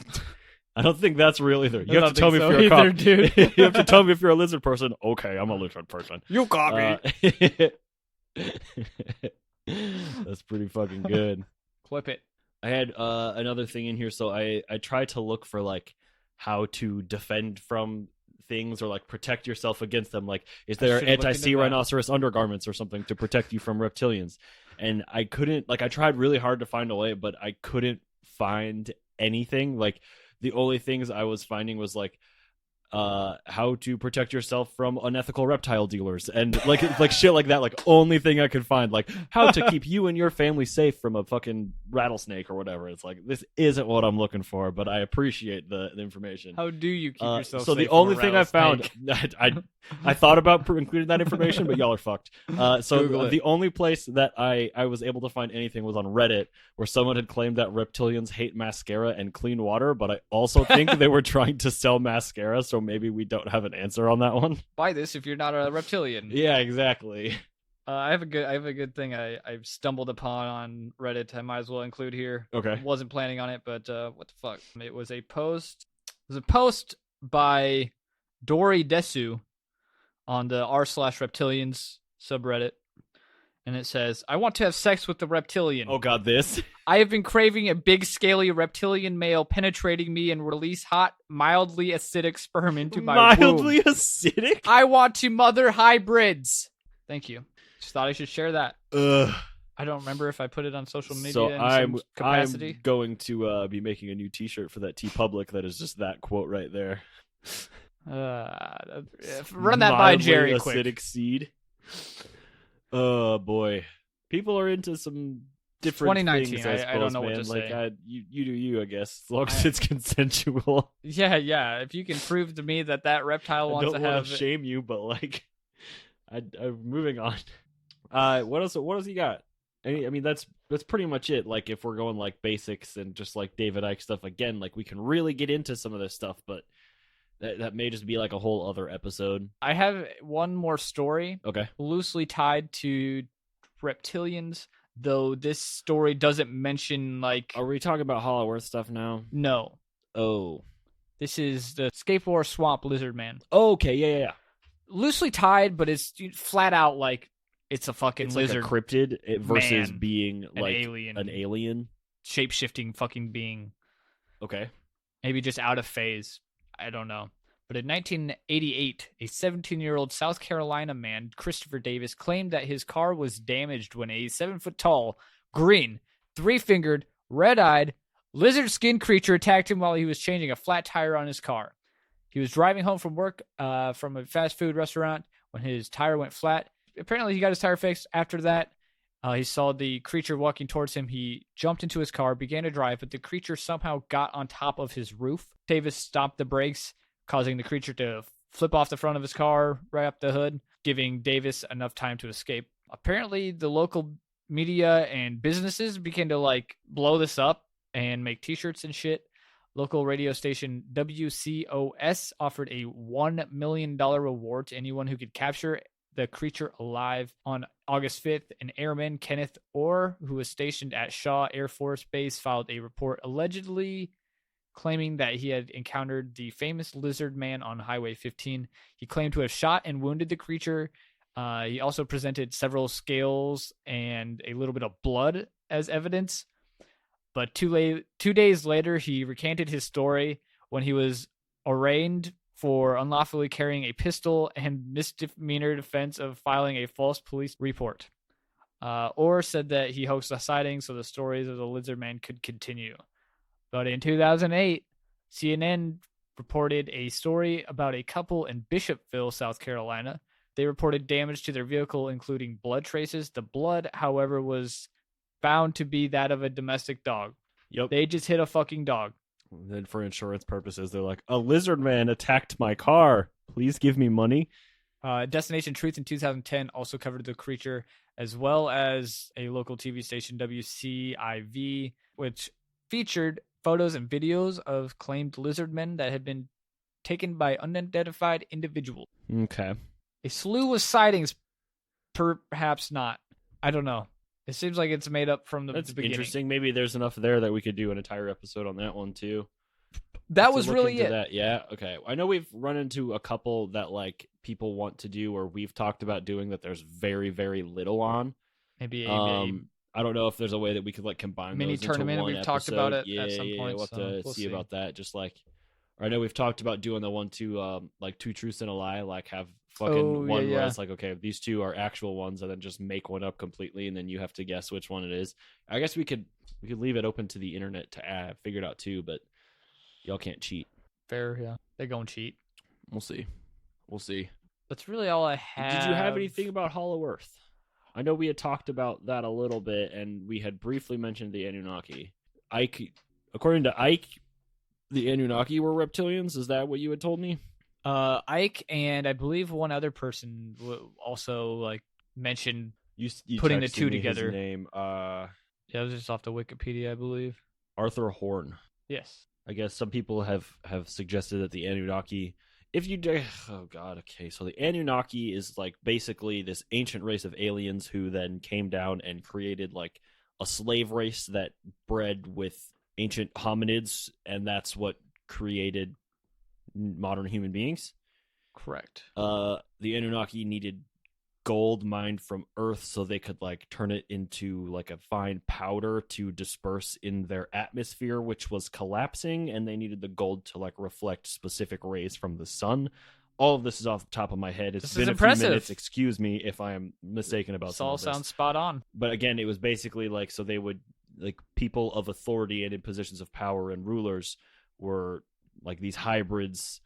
I don't think that's real either. You I have to don't tell me think if you're so a either, cop. dude. You have to tell me if you're a lizard person. Okay, I'm a lizard person. You got me. That's pretty fucking good. Clip it. I had another thing in here, so I tried to look for like how to defend from things or like protect yourself against them. Like, is there anti-sea rhinoceros undergarments or something to protect you from reptilians? And I couldn't. Like, I tried really hard to find a way, but I couldn't find anything. Like, the only things I was finding was like how to protect yourself from unethical reptile dealers and like shit like that. Like, only thing I could find, like how to keep you and your family safe from a fucking rattlesnake or whatever. It's like, this isn't what I'm looking for, but I appreciate the information. How do you keep yourself so safe the only from a thing I found, rattlesnake? I thought about including that information, but y'all are fucked. So Google it. the only place that I was able to find anything was on Reddit, where someone had claimed that reptilians hate mascara and clean water, but I also think they were trying to sell mascara, so maybe we don't have an answer on that one. Buy this if you're not a reptilian. Yeah, exactly. I have a good thing I've stumbled upon on Reddit. I might as well include here. Okay. Wasn't planning on it, but what the fuck? It was a post. It was a post by Dory Desu on the r/reptilians subreddit, and it says, "I want to have sex with the reptilian. Oh god, this. I have been craving a big, scaly reptilian male penetrating me and release hot, mildly acidic sperm into my womb. Mildly acidic? I want to mother hybrids." Thank you. Just thought I should share that. Ugh. I don't remember if I put it on social media So in some capacity. I'm going to be making a new T-shirt for that TeePublic that is just that quote right there. Run that by Jerry Mildly quick. acidic seed. Oh boy, people are into some different 2019. things. I suppose, don't know man. what to like, say. You do you, I guess, as long as it's consensual. Yeah. If you can prove to me that reptile I wants don't to want have to shame you, but like, I'm moving on. What else? What else you got? I mean, that's pretty much it. Like, if we're going like basics and just like David Icke stuff again, like we can really get into some of this stuff, but that may just be like a whole other episode. I have one more story. Okay. Loosely tied to reptilians, though this story doesn't mention like. Are we talking about Hollow Earth stuff now? No. Oh. This is the Skateboard Swamp Lizard Man. Okay. Yeah. Loosely tied, but it's flat out like it's a fucking It's lizard. like a cryptid versus man, being like an alien. Shape-shifting fucking being. Okay. Maybe just out of phase. I don't know. But in 1988, a 17-year-old South Carolina man, Christopher Davis, claimed that his car was damaged when a 7-foot-tall, green, 3-fingered, red-eyed, lizard-skinned creature attacked him while he was changing a flat tire on his car. He was driving home from work from a fast food restaurant when his tire went flat. Apparently, he got his tire fixed. After that, he saw the creature walking towards him. He jumped into his car, began to drive, but the creature somehow got on top of his roof. Davis stopped the brakes, causing the creature to flip off the front of his car, right up the hood, giving Davis enough time to escape. Apparently, the local media and businesses began to blow this up and make t-shirts and shit. Local radio station WCOS offered a $1 million reward to anyone who could capture the creature alive. On August 5th, an airman, Kenneth Orr, who was stationed at Shaw Air Force Base, filed a report allegedly claiming that he had encountered the famous lizard man on Highway 15. He claimed to have shot and wounded the creature. He also presented several scales and a little bit of blood as evidence. But 2 days later, he recanted his story when he was arraigned for unlawfully carrying a pistol and misdemeanor offense of filing a false police report. Orr said that he hoaxed the sighting so the stories of the lizard man could continue. But in 2008, CNN reported a story about a couple in Bishopville, South Carolina. They reported damage to their vehicle, including blood traces. The blood, however, was found to be that of a domestic dog. Yep. They just hit a fucking dog. And then for insurance purposes, they're like, a lizard man attacked my car. Please give me money. Destination Truth in 2010 also covered the creature, as well as a local TV station, WCIV, which featured photos and videos of claimed lizard men that had been taken by unidentified individuals. Okay. A slew of sightings, perhaps not. I don't know. It seems like it's made up from the beginning. Interesting. Maybe there's enough there that we could do an entire episode on that one too. That was really it. That. Yeah. Okay. I know we've run into a couple that people want to do, or we've talked about doing that. There's very, very little on. Maybe I don't know if there's a way that we could combine mini those tournament. into one We've episode. talked about it yeah, at some point. We'll have to see about that. Just I know we've talked about doing the one two two truths and a lie. Have fucking one where it's okay, these two are actual ones, and then just make one up completely, and then you have to guess which one it is. I guess we could leave it open to the internet to figure it out too, but y'all can't cheat. Fair, yeah. They're going to cheat. We'll see. That's really all I have. Did you have anything about Hollow Earth? I know we had talked about that a little bit, and we had briefly mentioned the Anunnaki. According to Icke, the Anunnaki were reptilians. Is that what you had told me? Icke and I believe one other person also mentioned you putting the two me together. His name, it was just off the Wikipedia, I believe. Arthur Horn. Yes. I guess some people have suggested that the Anunnaki, oh god, okay, so the Anunnaki is basically this ancient race of aliens who then came down and created a slave race that bred with ancient hominids, and that's what created modern human beings. Correct. The Anunnaki needed gold mined from Earth so they could turn it into a fine powder to disperse in their atmosphere, which was collapsing, and they needed the gold to reflect specific rays from the sun. All of this is off the top of my head. It's been a few minutes. Excuse me if I am mistaken about some of this. All sounds spot on. But again, it was basically so they would people of authority and in positions of power and rulers were these hybrids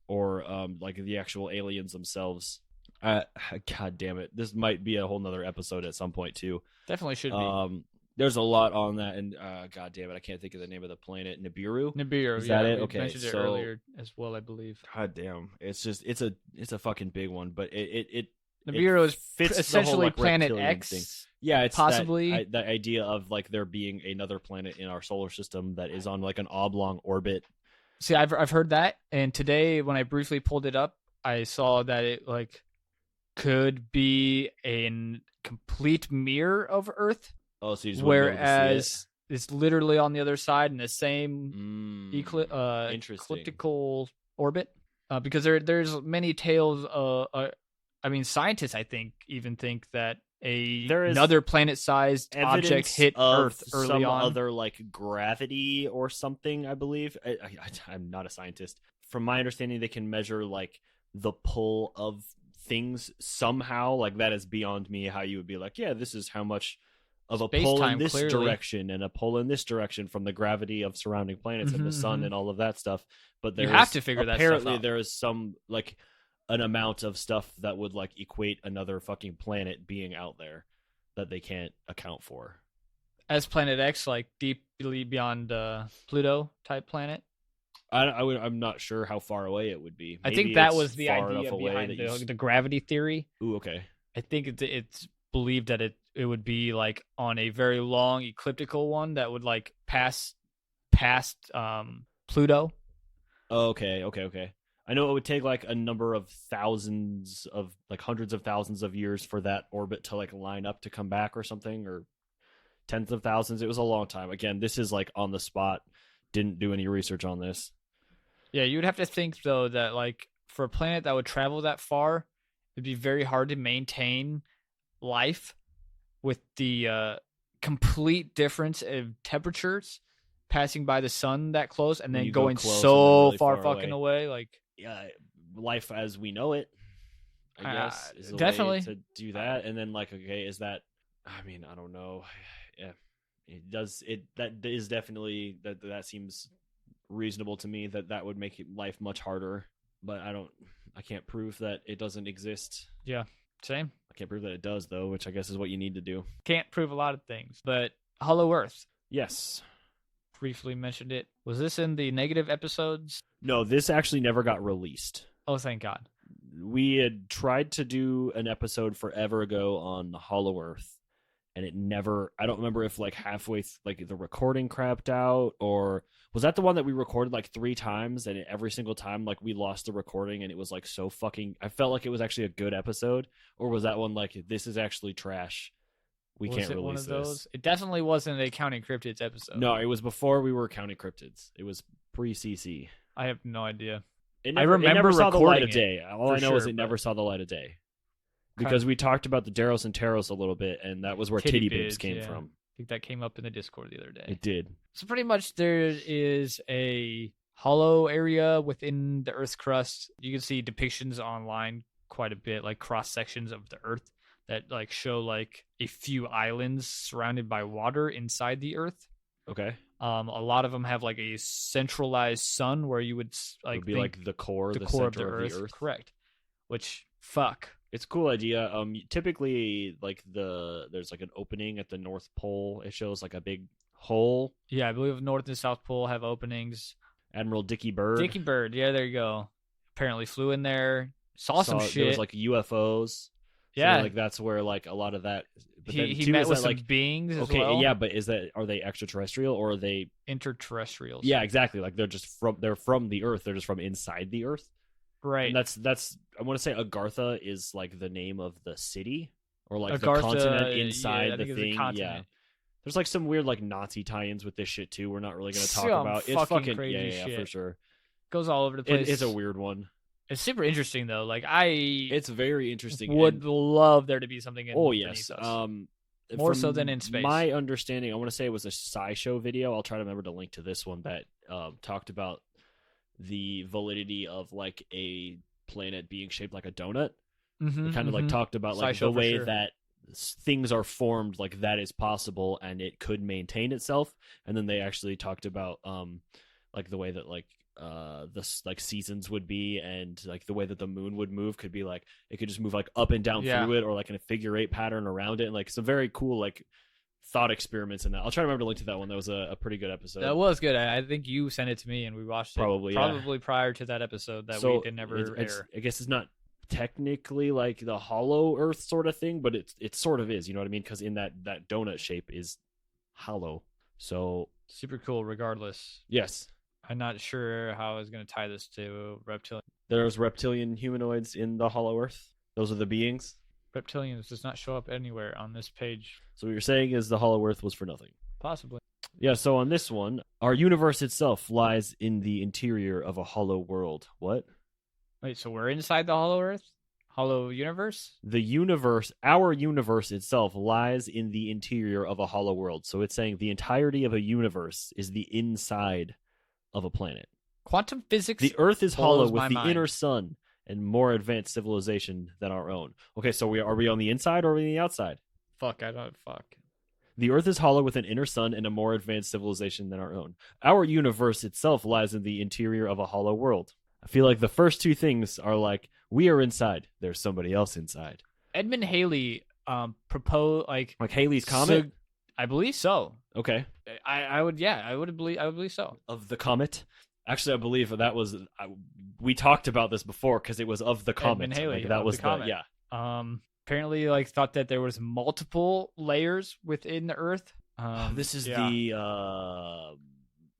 or the actual aliens themselves. God damn it. This might be a whole nother episode at some point too. Definitely should be. There's a lot on that, and god damn it, I can't think of the name of the planet. Nibiru? Is that it? We okay, mentioned it earlier as well, I believe. God damn. It's just it's a fucking big one, but it Nibiru is fits essentially the whole, Planet reptilian X. thing. Yeah, it's possibly that idea of there being another planet in our solar system that is on an oblong orbit. See, I've heard that, and today when I briefly pulled it up, I saw that it could be a complete mirror of Earth. Oh, so you just whereas it's literally on the other side in the same elliptical orbit. Because there's many tales. I mean, scientists I think even think that another planet-sized object hit Earth early some on. Other gravity or something. I believe I'm not a scientist. from my understanding, they can measure like the pull of things somehow. Like that is beyond me. How you would be like, yeah, this is how much of a pull in Space-time, this clearly. direction and a pull in this direction from the gravity of surrounding planets and the sun and all of that stuff. But You there have is- to figure that stuff apparently out. there is some like an amount of stuff that would like equate another fucking planet being out there that they can't account for. As Planet X, like deeply beyond Pluto type planet. I'm not sure how far away it would be. I Maybe think that it's was the far idea enough away behind that you the gravity theory. Ooh, okay. I think it's believed that it would be like on a very long ecliptical one that would like pass past Pluto. Oh, okay. I know it would take like a number of thousands of like hundreds of thousands of years for that orbit to like line up to come back or something, or tens of thousands. It was a long time. Again, this is like on the spot. Didn't do any research on this. Yeah, you would have to think though that like for a planet that would travel that far, it'd be very hard to maintain life with the complete difference of temperatures passing by the sun that close and When then you go going close and so then really far far fucking away. Like, Yeah, life as we know it, I guess, is a definitely. way to do that. And then like, okay, is that? I mean, I don't know. Yeah, it does. That is definitely that seems reasonable to me. That would make life much harder. But I can't prove that it doesn't exist. yeah, same. I can't prove that it does though, which I guess is what you need to do. Can't prove a lot of things, but Hollow Earth. Yes. Briefly mentioned it. Was this in the negative episodes? No, this actually never got released. Oh, thank God. We had tried to do an episode forever ago on Hollow Earth, and it never. I don't remember if like halfway, like the recording crapped out, or was that the one that we recorded like 3 times, and every single time like we lost the recording, and it was like so fucking. I felt like it was actually a good episode, or was that one like this is actually trash? We Was can't it release one of this. those? It definitely wasn't a Counting Cryptids episode. No, it was before we were Counting Cryptids. It was pre-CC. I have no idea. It I never, remember it never saw the light recording of day. All for I know is sure, it never but- saw the light of day. Because we talked about the Daros and Taros a little bit, and that was where Titty Titty Bibs Bibs, came yeah. from. I think that came up in the Discord the other day. It did. So pretty much there is a hollow area within the Earth's crust. You can see depictions online quite a bit, like cross sections of the Earth that like show like a few islands surrounded by water inside the Earth. Okay. A lot of them have like a centralized sun where you would It like would be think like the core, the core center of the Earth. Earth. Correct. Which fuck. It's a cool idea. Typically, like there's like an opening at the North Pole. It shows like a big hole. Yeah, I believe North and South Pole have openings. Admiral Dickie Bird. Dickie Bird, yeah, there you go. Apparently flew in there, saw some shit. There was like UFOs. Yeah. So, like that's where like a lot of that. But then He too, met is with that, some like beings as okay, well. yeah, but are they extraterrestrial or are they? Interterrestrials. Yeah, exactly. Like they're from the Earth. They're just from inside the Earth. Right. And that's I want to say Agartha is like the name of the city or like the Agartha, continent yeah, inside I the think it's a thing. Yeah. continent. There's like some weird like Nazi tie-ins with this shit too. We're not really going to talk Some about. It's fucking fucking crazy yeah, shit. for sure. Goes all over the place. It's a weird one. It's super interesting though. Like It's very interesting. would and- love there to be something in oh beneath yes. us. From More so than in space. My understanding, I want to say it was a SciShow video. I'll try to remember to link to this one that talked about the validity of like a planet being shaped like a donut. It kind of like talked about like SciShow the for way sure. that things are formed, like that is possible and it could maintain itself. And then they actually talked about like the way that like the like seasons would be, and like the way that the moon would move could be like it could just move like up and down Yeah. through it, or like in a figure 8 pattern around it, and like some very cool like thought experiments in that. I'll try to remember to link to that one. That was a pretty good episode. That was good. I think you sent it to me and we watched it. Probably, yeah. Probably prior to that episode that we did never air. I guess it's not technically like the hollow Earth sort of thing, but it sort of is. You know what I mean? Because in that donut shape is hollow. So Super cool regardless. yes, I'm not sure how I was going to tie this to Reptilian. there's reptilian humanoids in the hollow Earth. Those are the beings. Reptilians does not show up anywhere on this page. So what you're saying is the hollow Earth was for nothing. Possibly. Yeah, so on this one, our universe itself lies in the interior of a hollow world. What? Wait, so we're inside the Hollow Earth? Hollow Universe? Our universe itself lies in the interior of a hollow world. So it's saying the entirety of a universe is the inside of a planet. Quantum physics. The Earth is hollow blows with my the mind. inner sun and more advanced civilization than our own. Okay, so are we on the inside or are we on the outside? Fuck, I don't. Fuck. The Earth is hollow with an inner sun and a more advanced civilization than our own. Our universe itself lies in the interior of a hollow world. I feel like the first two things are like, we are inside, there's somebody else inside. Edmund Halley proposed Like Halley's Comet? I believe so. Okay. I would believe so. Of the comet? Actually, I believe that was... we talked about this before because it was of the comet. Edmund Halley, like, that of was the comet. yeah. Apparently, like, thought that there was multiple layers within the Earth. This is the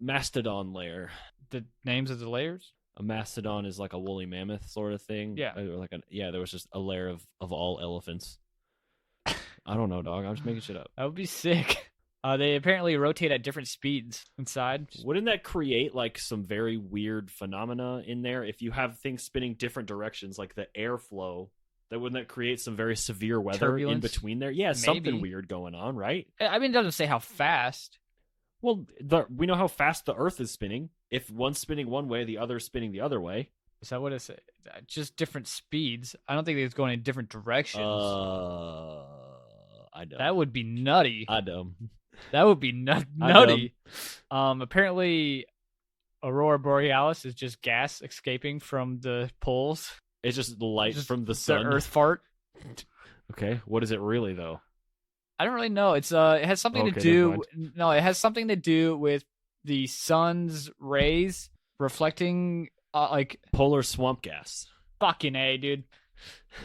mastodon layer. The names of the layers? A mastodon is like a woolly mammoth sort of thing. Yeah. Or like there was just a layer of all elephants. I don't know, dog. I'm just making shit up. That would be sick. They apparently rotate at different speeds inside. Wouldn't that create like some very weird phenomena in there? If you have things spinning different directions, like the airflow, wouldn't that create some very severe weather Turbulence? in between there? Yeah, Maybe. something weird going on, right? I mean, it doesn't say how fast. Well, we know how fast the Earth is spinning. If one's spinning one way, the other's spinning the other way. Is that what it's? Just different speeds. I don't think it's going in different directions. I know. That would be nutty. I know. That would be nutty. Apparently, Aurora Borealis is just gas escaping from the poles. It's just the light Just from the sun. The Earth fart. Okay, what is it really though? I don't really know. It's it has something to Okay, do. No, it has something to do with the sun's rays reflecting, like Polar swamp gas. fucking A, dude.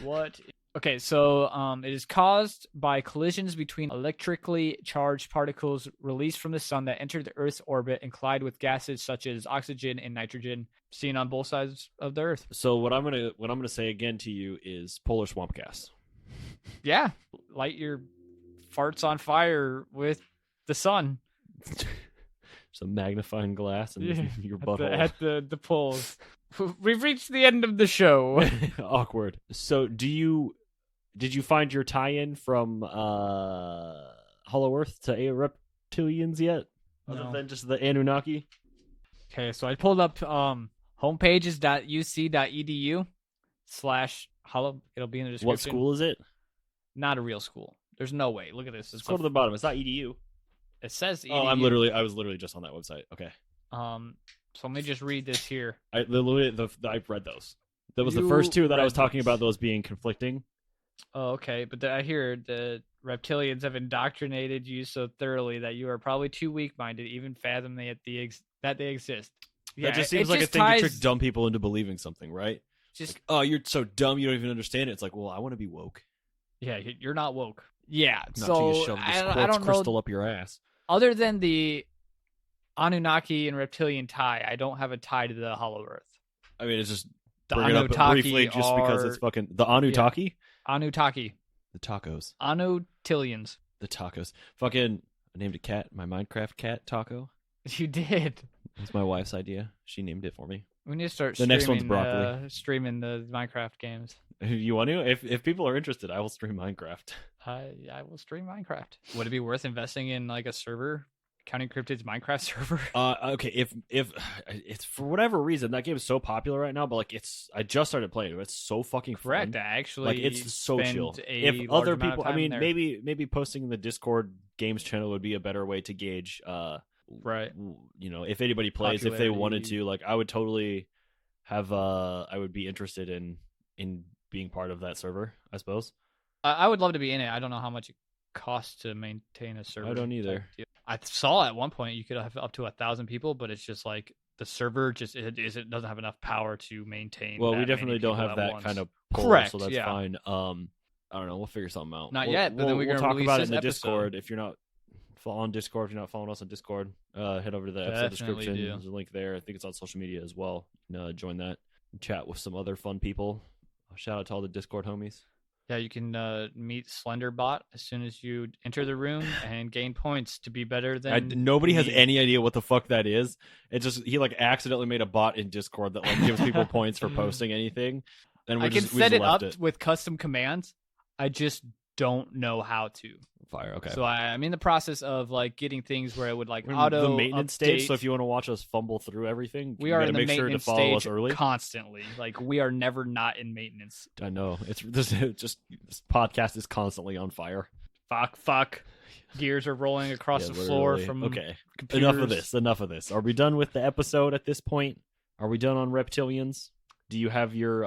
What? Okay, so it is caused by collisions between electrically charged particles released from the sun that enter the Earth's orbit and collide with gases such as oxygen and nitrogen, seen on both sides of the Earth. So what I'm gonna say again to you is polar swamp gas. Yeah, light your farts on fire with the sun. Some magnifying glass in your butthole. At the poles. We've reached the end of the show. Awkward. So did you find your tie-in from Hollow Earth to Reptilians yet? No. Other than just the Anunnaki? Okay, so I pulled up homepages.uc.edu/hollow. It'll be in the description. What school is it? Not a real school. There's no way. Look at this. Let's go to the bottom. It's not EDU. It says EDU. Oh, I was literally just on that website. Okay. So let me just read this here. I've read those. That was the first two that I was talking about, those being conflicting. Oh, okay. But I hear the reptilians have indoctrinated you so thoroughly that you are probably too weak-minded to even fathom that they exist. That just seems like a thing to trick dumb people into believing something, right? Just like, oh, you're so dumb you don't even understand it. It's like, well, I want to be woke. Yeah, you're not woke. Yeah, Not so to shove this I don't crystal know. up your ass. Other than the Anunnaki and reptilian tie, I don't have a tie to the Hollow Earth. I mean, it's just The bring it up Anunnaki briefly just because it's fucking the Anunnaki. Anunnaki. The tacos. Anutillians. The tacos. Fucking, I named a cat, my Minecraft cat, Taco. You did. It's my wife's idea. She named it for me. We need to start The next one's broccoli. Streaming the Minecraft games. You want to? If people are interested, I will stream Minecraft. I will stream Minecraft. Would it be worth investing in like a server? Counting Cryptids Minecraft server? Okay, if it's for whatever reason that game is so popular right now, but like I just started playing it. It's so fucking correct. fun. Actually, like it's so chill. If large other amount of people, I time mean, there. maybe posting in the Discord games channel would be a better way to gauge. Right. You know, if anybody plays, if they wanted to, like, I would totally have. I would be interested in being part of that server. I suppose. I would love to be in it. I don't know how much it costs to maintain a server. I don't either. I saw at one point you could have up to 1,000 people, but it's just like the server it doesn't have enough power to maintain. Well, we that definitely many don't people have at that once. kind of pull, Correct, so that's yeah. fine. I don't know. We'll figure something out. Not yet, but then we're gonna talk release about it this in the episode. Discord. If you're not on Discord, if you're not following us on Discord, head over to the episode Definitely description. do. There's a link there. I think it's on social media as well. Join that. Chat with some other fun people. Shout out to all the Discord homies. Yeah, you can meet Slenderbot as soon as you enter the room and gain points to be better than. Nobody has me. any idea what the fuck that is. It just he like accidentally made a bot in Discord that like gives people points for posting anything. And I can set it up with custom commands. I just don't know how to. Fire. Okay. So I'm in the process of like getting things where it would like We're in auto the maintenance stage. So update. if you want to watch us fumble through everything, We you are gotta in the make sure to maintenance follow us stage early. constantly. Like we are never not in maintenance. I know this podcast is constantly on fire. Fuck. Gears are rolling across the floor literally. from Okay. computers. Enough of this. Are we done with the episode at this point? Are we done on Reptilians? Do you have your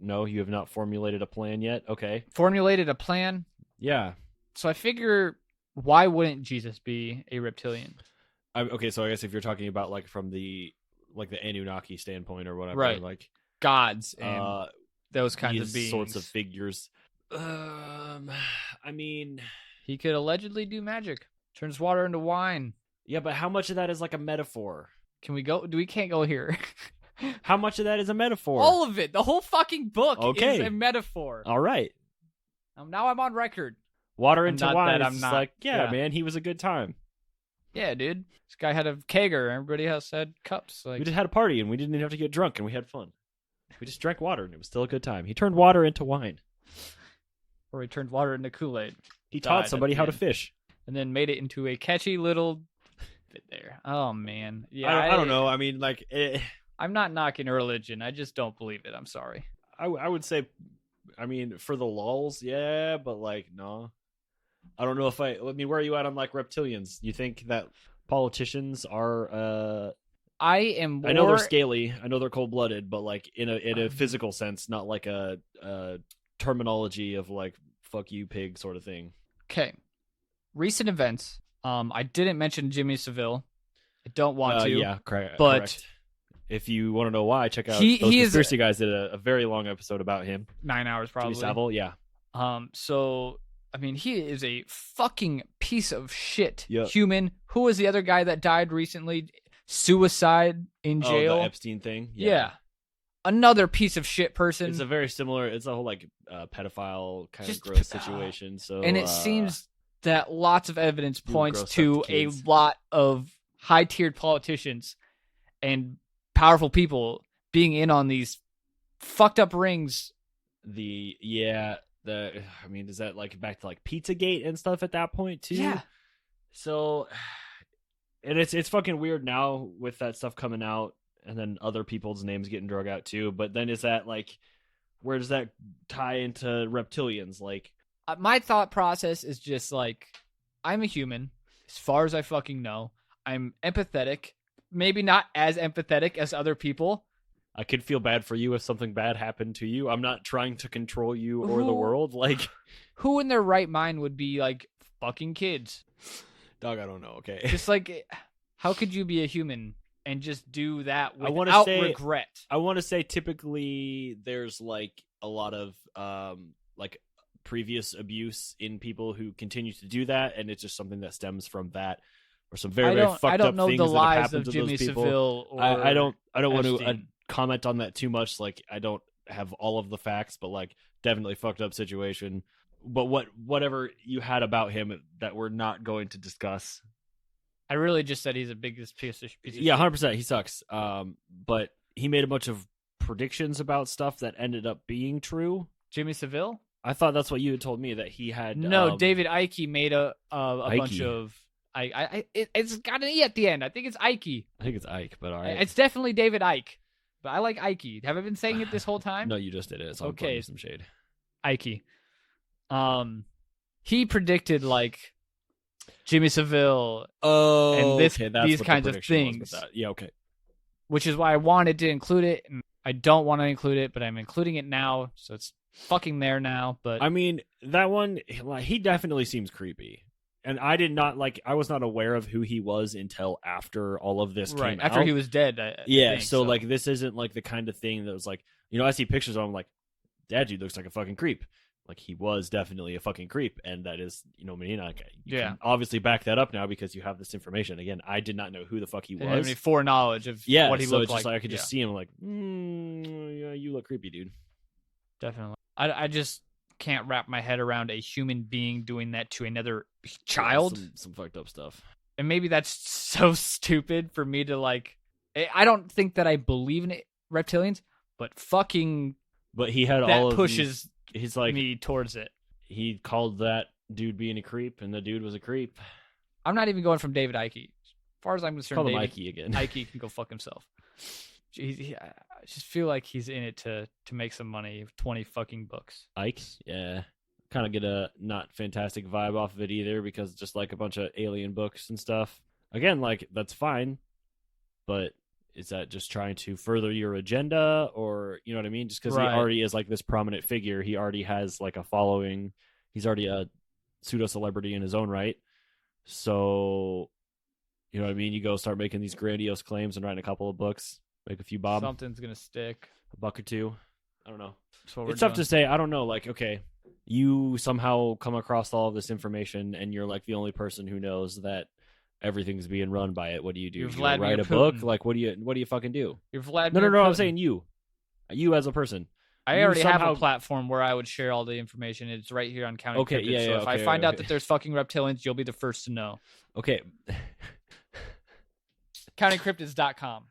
no, you have not formulated a plan yet? Okay. Formulated a plan. Yeah. So I figure, why wouldn't Jesus be a reptilian? Okay, so I guess if you're talking about like from the Anunnaki standpoint or whatever, Right. like Gods and those kinds of these beings. sorts of figures. I mean, He could allegedly do magic. Turns water into wine. yeah, but how much of that is like a metaphor? Can we go? We can't go here. How much of that is a metaphor? All of it. The whole fucking book Okay. is a metaphor. All right. Now I'm on record. Water I'm into not wine. that, It's I'm not. like, yeah, Yeah. man, he was a good time. Yeah, dude. This guy had a kegger. Everybody else had cups. Like, We just had a party and we didn't even have to get drunk and we had fun. We just drank water and it was still a good time. He turned water into wine. or he turned water into Kool-Aid. He Died taught at somebody the how to end. fish. And then made it into a catchy little bit there. Oh, man. Yeah, I don't know. I mean, like, I'm not knocking religion. I just don't believe it. I'm sorry. I would say, I mean, for the lulz, yeah, but like, no. I don't know if I mean, where are you at on like reptilians? You think that politicians are, I am more... I know they're scaly. I know they're cold blooded, but like in a physical sense, not like a terminology of like, fuck you, pig sort of thing. Okay. Recent events. I didn't mention Jimmy Savile. I don't want to. Yeah, but correct. If you want to know why, check out He those is- conspiracy guys did a very long episode about him. 9 hours probably. Jimmy Savile, yeah. So I mean, he is a fucking piece of shit Yep. human. Who was the other guy that died recently? Suicide in jail. Oh, the Epstein thing. Yeah. Another piece of shit person. It's a very similar. It's a whole like pedophile kind Just of gross situation. So, and it seems that lots of evidence doing points gross stuff to to a kids. lot of high-tiered politicians and powerful people being in on these fucked up rings. I mean, is that like back to like Pizzagate and stuff at that point too? Yeah. So, and it's fucking weird now with that stuff coming out, and then other people's names getting drug out too. But then is that like, where does that tie into reptilians? Like, My thought process is just like, I'm a human, as far as I fucking know. I'm empathetic. Maybe not as empathetic as other people. I could feel bad for you if something bad happened to you. I'm not trying to control you or the Who- world. Like, Who in their right mind would be like fucking kids? dog, I don't know. Okay. Just like, how could you be a human and just do that I wanna without say- regret? I want to say typically there's like a lot of like previous abuse in people who continue to do that, and it's just something that stems from that or some very very fucked I don't up know things the that have lies happened of to Jimmy those people. Savile or I don't want to Epstein. comment on that too much. Like, I don't have all of the facts, but like definitely fucked up situation. But whatever you had about him that we're not going to discuss. I really just said he's a biggest piece of Yeah, shit. 100%. He sucks. But he made a bunch of predictions about stuff that ended up being true. Jimmy Savile? I thought that's what you had told me, that he had. No, David Icke made a bunch Icke. of. It's got an E at the end. I think it's Icke. I think it's Ike, but all right. It's definitely David Icke, but I like Icke. Have I been saying it this whole time? No, you just did it. So I'm Okay. putting you some shade. Icke. He predicted like Jimmy Savile, Oh, And this- okay, that's these what the kinds of prediction was with things. that. Yeah, okay. which is why I wanted to include it, and I don't want to include it, but I'm including it now, so it's fucking there now. But I mean, that one, like, he definitely seems creepy. And I did not, like, I was not aware of who he was until after all of this right came after out. he was dead. I Yeah, think, so, like, this isn't, like, the kind of thing that was, like, you know, I see pictures of him, like, that dude looks like a fucking creep. Like, he was definitely a fucking creep, and that is, you know, me, like, you Yeah. can obviously back that up now because you have this information. Again, I did not know who the fuck he I didn't have was. any foreknowledge of Yeah, what he so looked it's just like I could Yeah, just see him, like, yeah, you look creepy, dude. definitely. I just can't wrap my head around a human being doing that to another child. Some fucked up stuff. And maybe that's so stupid for me to like. I don't think that I believe in it, reptilians, but fucking But he had that all of pushes he's like me towards it. he called that dude being a creep, and the dude was a creep. I'm not even going from David Icke. As far as I'm concerned, Call him David Icke again. Icke can go fuck himself. I just feel like he's in it to make some money. 20 fucking books. Ike, yeah. Kind of get a not fantastic vibe off of it either, because it's just like a bunch of alien books and stuff. Again, like, that's fine, but is that just trying to further your agenda, or, you know what I mean? Just because Right. he already is like this prominent figure, he already has like a following, he's already a pseudo celebrity in his own right. So, you know what I mean? You go start making these grandiose claims and writing a couple of books, make a few bob, Something's gonna stick. a buck or two. I don't know. That's what we're It's tough doing. to say. I don't know. Like, okay, you somehow come across all of this information, and you're like the only person who knows that everything's being run by it. What do? You're You Vladimir write a book? Putin. Like, what do you fucking do? You're No, Vladimir no, no. I'm Putin. saying you as a person. I you already have somehow- a platform where I would share all the information. It's right here on Counting Okay, Cryptids. yeah, so yeah, if I okay, find out okay. that there's fucking reptilians, you'll be the first to know. Okay. CountingCryptids.com.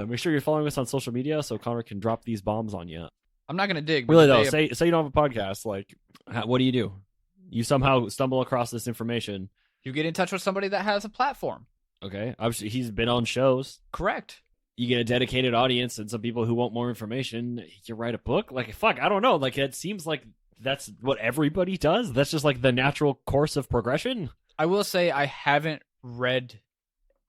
Make sure you're following us on social media so Connor can drop these bombs on you. I'm not gonna dig. but Really though, they- say you don't have a podcast. Like, what do? You somehow stumble across this information. you get in touch with somebody that has a platform. Okay, obviously he's been on shows. Correct. You get a dedicated audience and some people who want more information. You write a book. Like, fuck, I don't know. Like, it seems like that's what everybody does. That's just like the natural course of progression. I will say I haven't read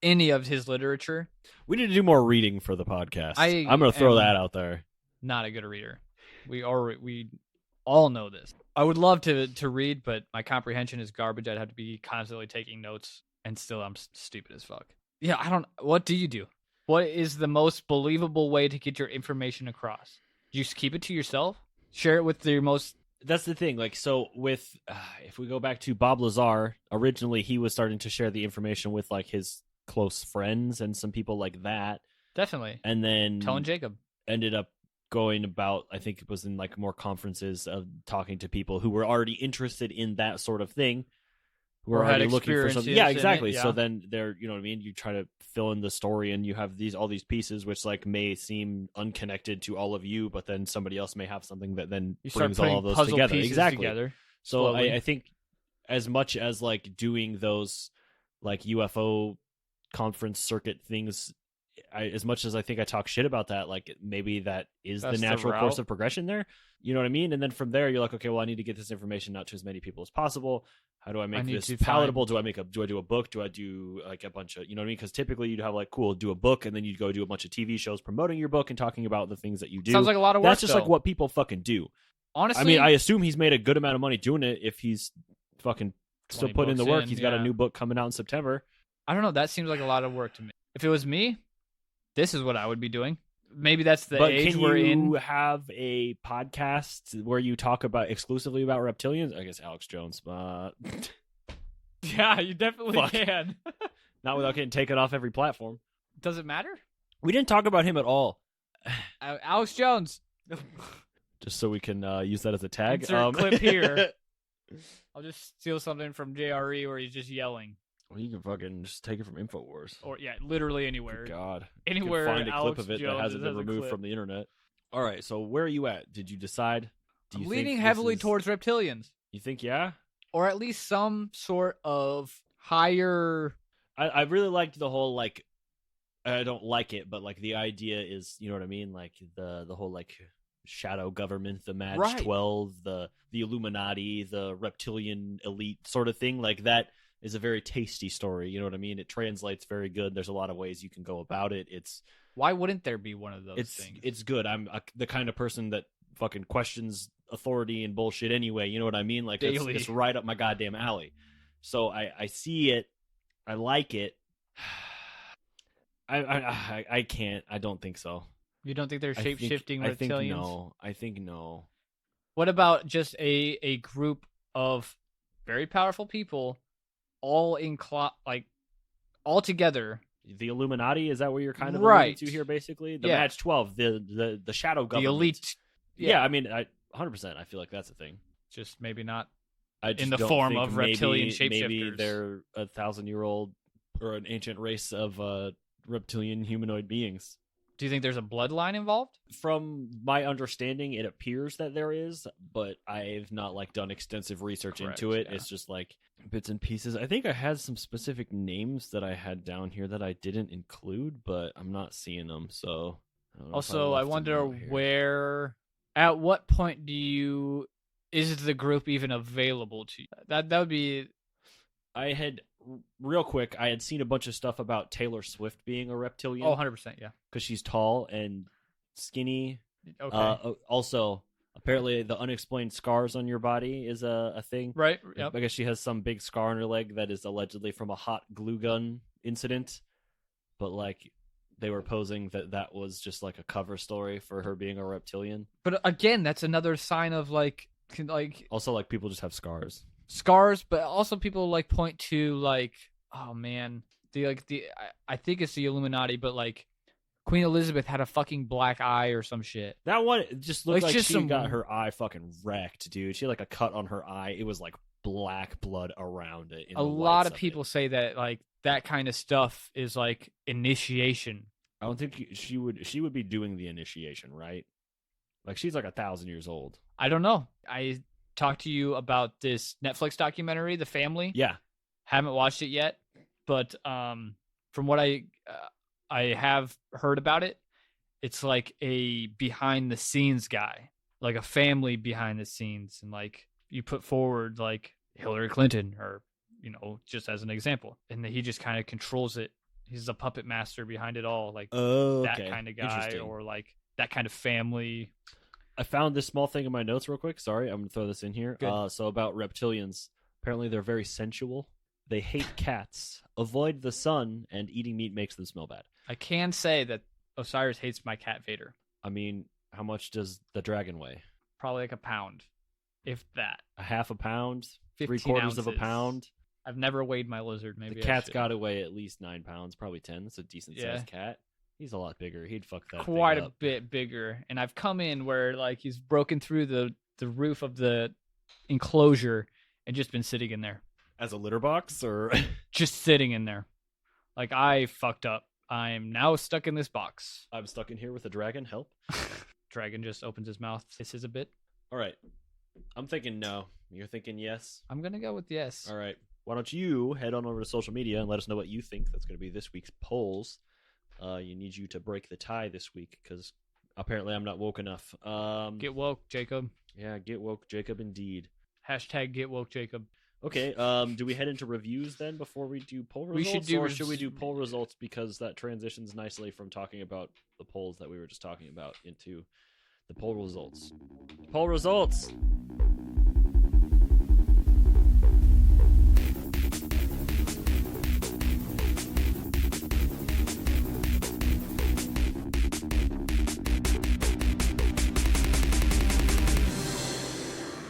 any of his literature. We need to do more reading for the podcast. I I'm going to throw am- that out there. Not a good reader. We all know this. I would love to read, but my comprehension is garbage. I'd have to be constantly taking notes, and still I'm stupid as fuck. Yeah, I don't. What do you do? What is the most believable way to get your information across? You just keep it to yourself? Share it with your most... That's the thing. Like, so with, if we go back to Bob Lazar, originally he was starting to share the information with like his close friends and some people like that. Definitely. And then Telling Jacob. ended up going about, I think it was in like more conferences of talking to people who were already interested in that sort of thing, who were Or had already looking for something. experiences Yeah, in it, exactly. yeah. So then they're, you know what I mean? You try to fill in the story, and you have all these pieces which like may seem unconnected to all of you, but then somebody else may have something that then You start brings putting all of those puzzle together. pieces Exactly. together. So slowly. I think as much as like doing those like UFO conference circuit things, as much as I think I talk shit about that, like maybe that is That's the the natural course route. of progression there. You know what I mean? And then from there, you're like, okay, well, I need to get this information out to as many people as possible. How do I make need this to palatable? Do I do a book? Do I do like a bunch of, you know what I mean? Because typically you'd have like, cool, do a book, and then you'd go do a bunch of TV shows promoting your book and talking about the things that you do. Sounds like a lot of work. That's just like though. what people fucking do. Honestly, I mean, I assume he's made a good amount of money doing it if he's fucking still 20 putting in the books work. in, He's got a yeah. new book coming out in September. I don't know. That seems like a lot of work to me. If it was me, this is what I would be doing. Maybe that's the But age can we're you in. have a podcast where you talk about exclusively about reptilians? I guess Alex Jones, but Yeah, you definitely Fuck. can. not without getting taken off every platform. Does it matter? We didn't talk about him at all, Alex Jones. just so we can use that as a tag. Insert clip here. I'll just steal something from JRE where he's just yelling. Well, you can fucking just take it from Infowars. Or, yeah, literally anywhere. Good God. Anywhere You can find a Alex clip of it Jones that hasn't has been a removed clip. from the internet. All right, so where are you at? Did you decide? Do you I'm think leaning this heavily is- towards reptilians. You think, yeah? Or at least some sort of higher... I really liked the whole, like, I don't like it, but, like, the idea is, you know what I mean? Like, the whole, like, shadow government, the Maj Right. 12, the Illuminati, the Reptilian Elite sort of thing. Like, that is a very tasty story, you know what I mean? It translates very good. There's a lot of ways you can go about it. Why wouldn't there be one of those things? It's good. I'm the kind of person that fucking questions authority and bullshit anyway, you know what I mean? Like, Daily. it's right up my goddamn alley. So I see it. I like it. I can't. I don't think so. You don't think they're I think- shape-shifting I think reptilians? no. I think no. What about just a group of very powerful people all all together? The Illuminati, is that what you're kind of Right. alluding to here? Basically, the Yeah. Maj 12, the shadow The government, elite. Yeah, I mean, 100%. I feel like that's a thing. Just maybe not. I just the don't form think of reptilian maybe shapeshifters. they're 1,000-year-old or an ancient race of reptilian humanoid beings. Do you think there's a bloodline involved? From my understanding, it appears that there is, but I've not like done extensive research into it. Yeah. It's just like bits and pieces. I think I had some specific names that I had down here that I didn't include, but I'm not seeing them. So I don't know Also, if I left a wonder note here. where, at what point is the group even available to you? That would be. I had real quick. I had seen a bunch of stuff about Taylor Swift being a reptilian. 100%, yeah. Because she's tall and skinny. Okay. Also, apparently, the unexplained scars on your body is a thing. Right. Yep. I guess she has some big scar on her leg that is allegedly from a hot glue gun incident. But like, they were posing that was just like a cover story for her being a reptilian. But again, that's another sign of like Also, like, people just have scars. scars, but also people like point to like, oh man, I think it's the Illuminati, but like Queen Elizabeth had a fucking black eye or some shit. That one just looked Like, like just she some- got her eye fucking wrecked, dude. She had like a cut on her eye. It was like black blood around it. A lot of people say that like that kind of stuff is like initiation. I don't think she would be doing the initiation, right? Like, she's like 1,000 years old. I don't know. I talked to you about this Netflix documentary, The Family. Yeah. Haven't watched it yet, but from what I have heard about it, it's like a behind the scenes guy, like a family behind the scenes, and like you put forward like Hillary Clinton, or just as an example, and he just kind of controls it. He's a puppet master behind it all, like that kind of guy, or like that kind of family. I found this small thing in my notes real quick. Sorry, I'm going to throw this in here. Good. So about reptilians, apparently they're very sensual. They hate cats, avoid the sun, and eating meat makes them smell bad. I can say that Osiris hates my cat Vader. I mean, how much does the dragon weigh? Probably like a pound, if that. A half a pound? 15 3/4 of a ounces. pound? I've never weighed my lizard. Maybe The cat's I should. got to weigh at least 9 pounds, probably 10. That's a decent Yeah. sized cat. He's a lot bigger. He'd fuck that Quite thing a up. bit bigger, and I've come in where like he's broken through the roof of the enclosure and just been sitting in there, As a litter box, or just sitting in there. Like, I fucked up. I'm now stuck in this box. I'm stuck in here with a dragon. Help. Dragon just opens his mouth, hisses a bit. All right. I'm thinking no. You're thinking yes. I'm gonna go with yes. All right. Why don't you head on over to social media and let us know what you think that's going to be this week's polls. You need you to break the tie this week because apparently I'm not woke enough. Get woke, Jacob. Yeah, get woke, Jacob, indeed. Hashtag get woke, Jacob. Okay, do we head into reviews then before we do poll results? We should do or should we do poll results because that transitions nicely from talking about the polls that we were just talking about into the poll results. Poll results!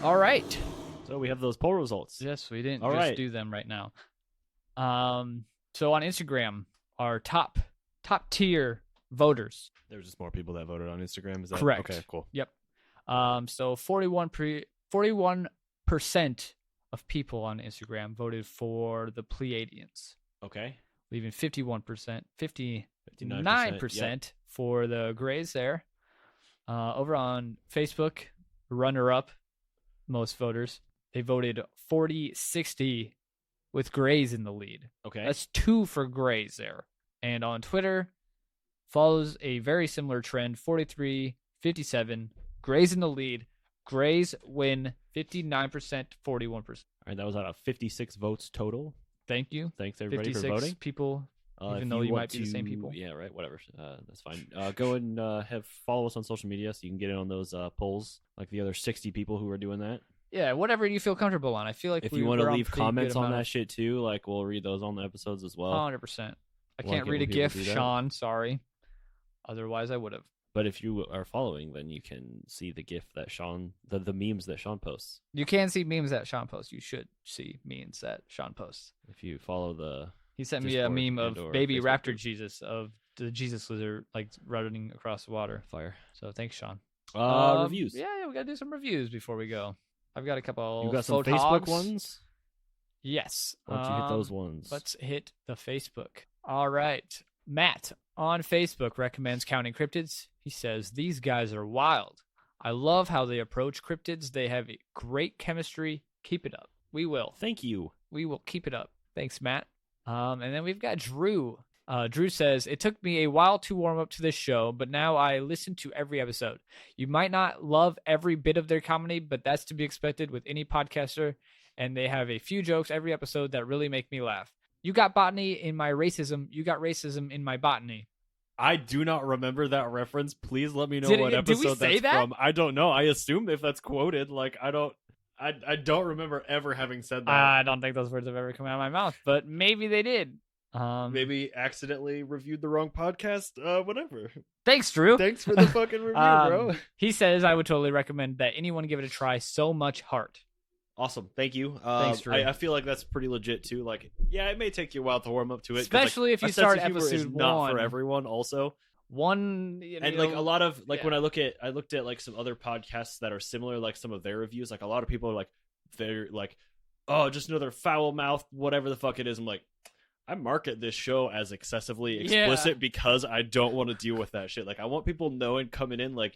All right. So we have those poll results. Yes, we didn't All just right. do them right now. So on Instagram, our top tier voters. There's just more people that voted on Instagram. Is that Correct. Okay, cool. Yep. So 41% of people on Instagram voted for the Pleiadians, Okay. leaving 59% 59%, yep. for the Greys there. Over on Facebook, runner-up, most voters, they voted 40-60 with Greys in the lead. Okay. That's 2 for Greys there. And on Twitter, follows a very similar trend, 43-57, Greys in the lead. Greys win 59%, 41%. All right, that was out of 56 votes total. Thank you. Thanks everybody 56 for voting. people, even If though you want might be the same people. Yeah, right. Whatever. That's fine. Go and follow us on social media so you can get in on those polls, like the other 60 people who are doing that. Yeah, whatever you feel comfortable on. I feel like If you want to we're on leave pretty good comments on amount that of- shit too, like we'll read those on the episodes as well. 100%. I Like can't it read a when people GIF, do that. Sean. Sorry. Otherwise, I would have. But if you are following, then you can see the GIF that Sean, the memes that Sean posts. You can see memes that Sean posts. You should see memes that Sean posts. If you follow the He sent me Discord a meme of and/or baby Facebook raptor group. Jesus, of the Jesus lizard like running across the water. fire So thanks, Sean. reviews. Yeah, we gotta do some reviews before we go. I've got a couple. You got some photogs. Facebook ones? Yes. Why don't you hit those ones? Let's hit the Facebook. All right, Matt on Facebook recommends Counting Cryptids. He says, these guys are wild. I love how they approach cryptids. They have great chemistry. Keep it up. We will. Thank you. We will keep it up. Thanks, Matt. And then we've got Drew. Drew says, it took me a while to warm up to this show, but now I listen to every episode. You might not love every bit of their comedy, but that's to be expected with any podcaster, and they have a few jokes every episode that really make me laugh. You got botany in my racism. You got racism in my botany. I do not remember that reference. Please let me know what did we episode say that's that? from. I don't know. I assume if that's quoted, like I don't remember ever having said that. I don't think those words have ever come out of my mouth, but maybe they did. Maybe accidentally reviewed the wrong podcast. Whatever. Thanks, Drew. Thanks for the fucking review, bro. He says, I would totally recommend that anyone give it a try. So much heart. Awesome. Thank you. Thanks, Drew. I feel like that's pretty legit too. Like, yeah, it may take you a while to warm up to it. Especially if you a sense start of humor is episode not 1. for everyone also. And Like a lot of like yeah. when I looked at like some other podcasts that are similar, like some of their reviews, like a lot of people are like, they're like, oh, just another foul mouth, whatever the fuck it is. I'm like, I market this show as excessively explicit because I don't want to deal with that shit. Like, I want people knowing coming in, like,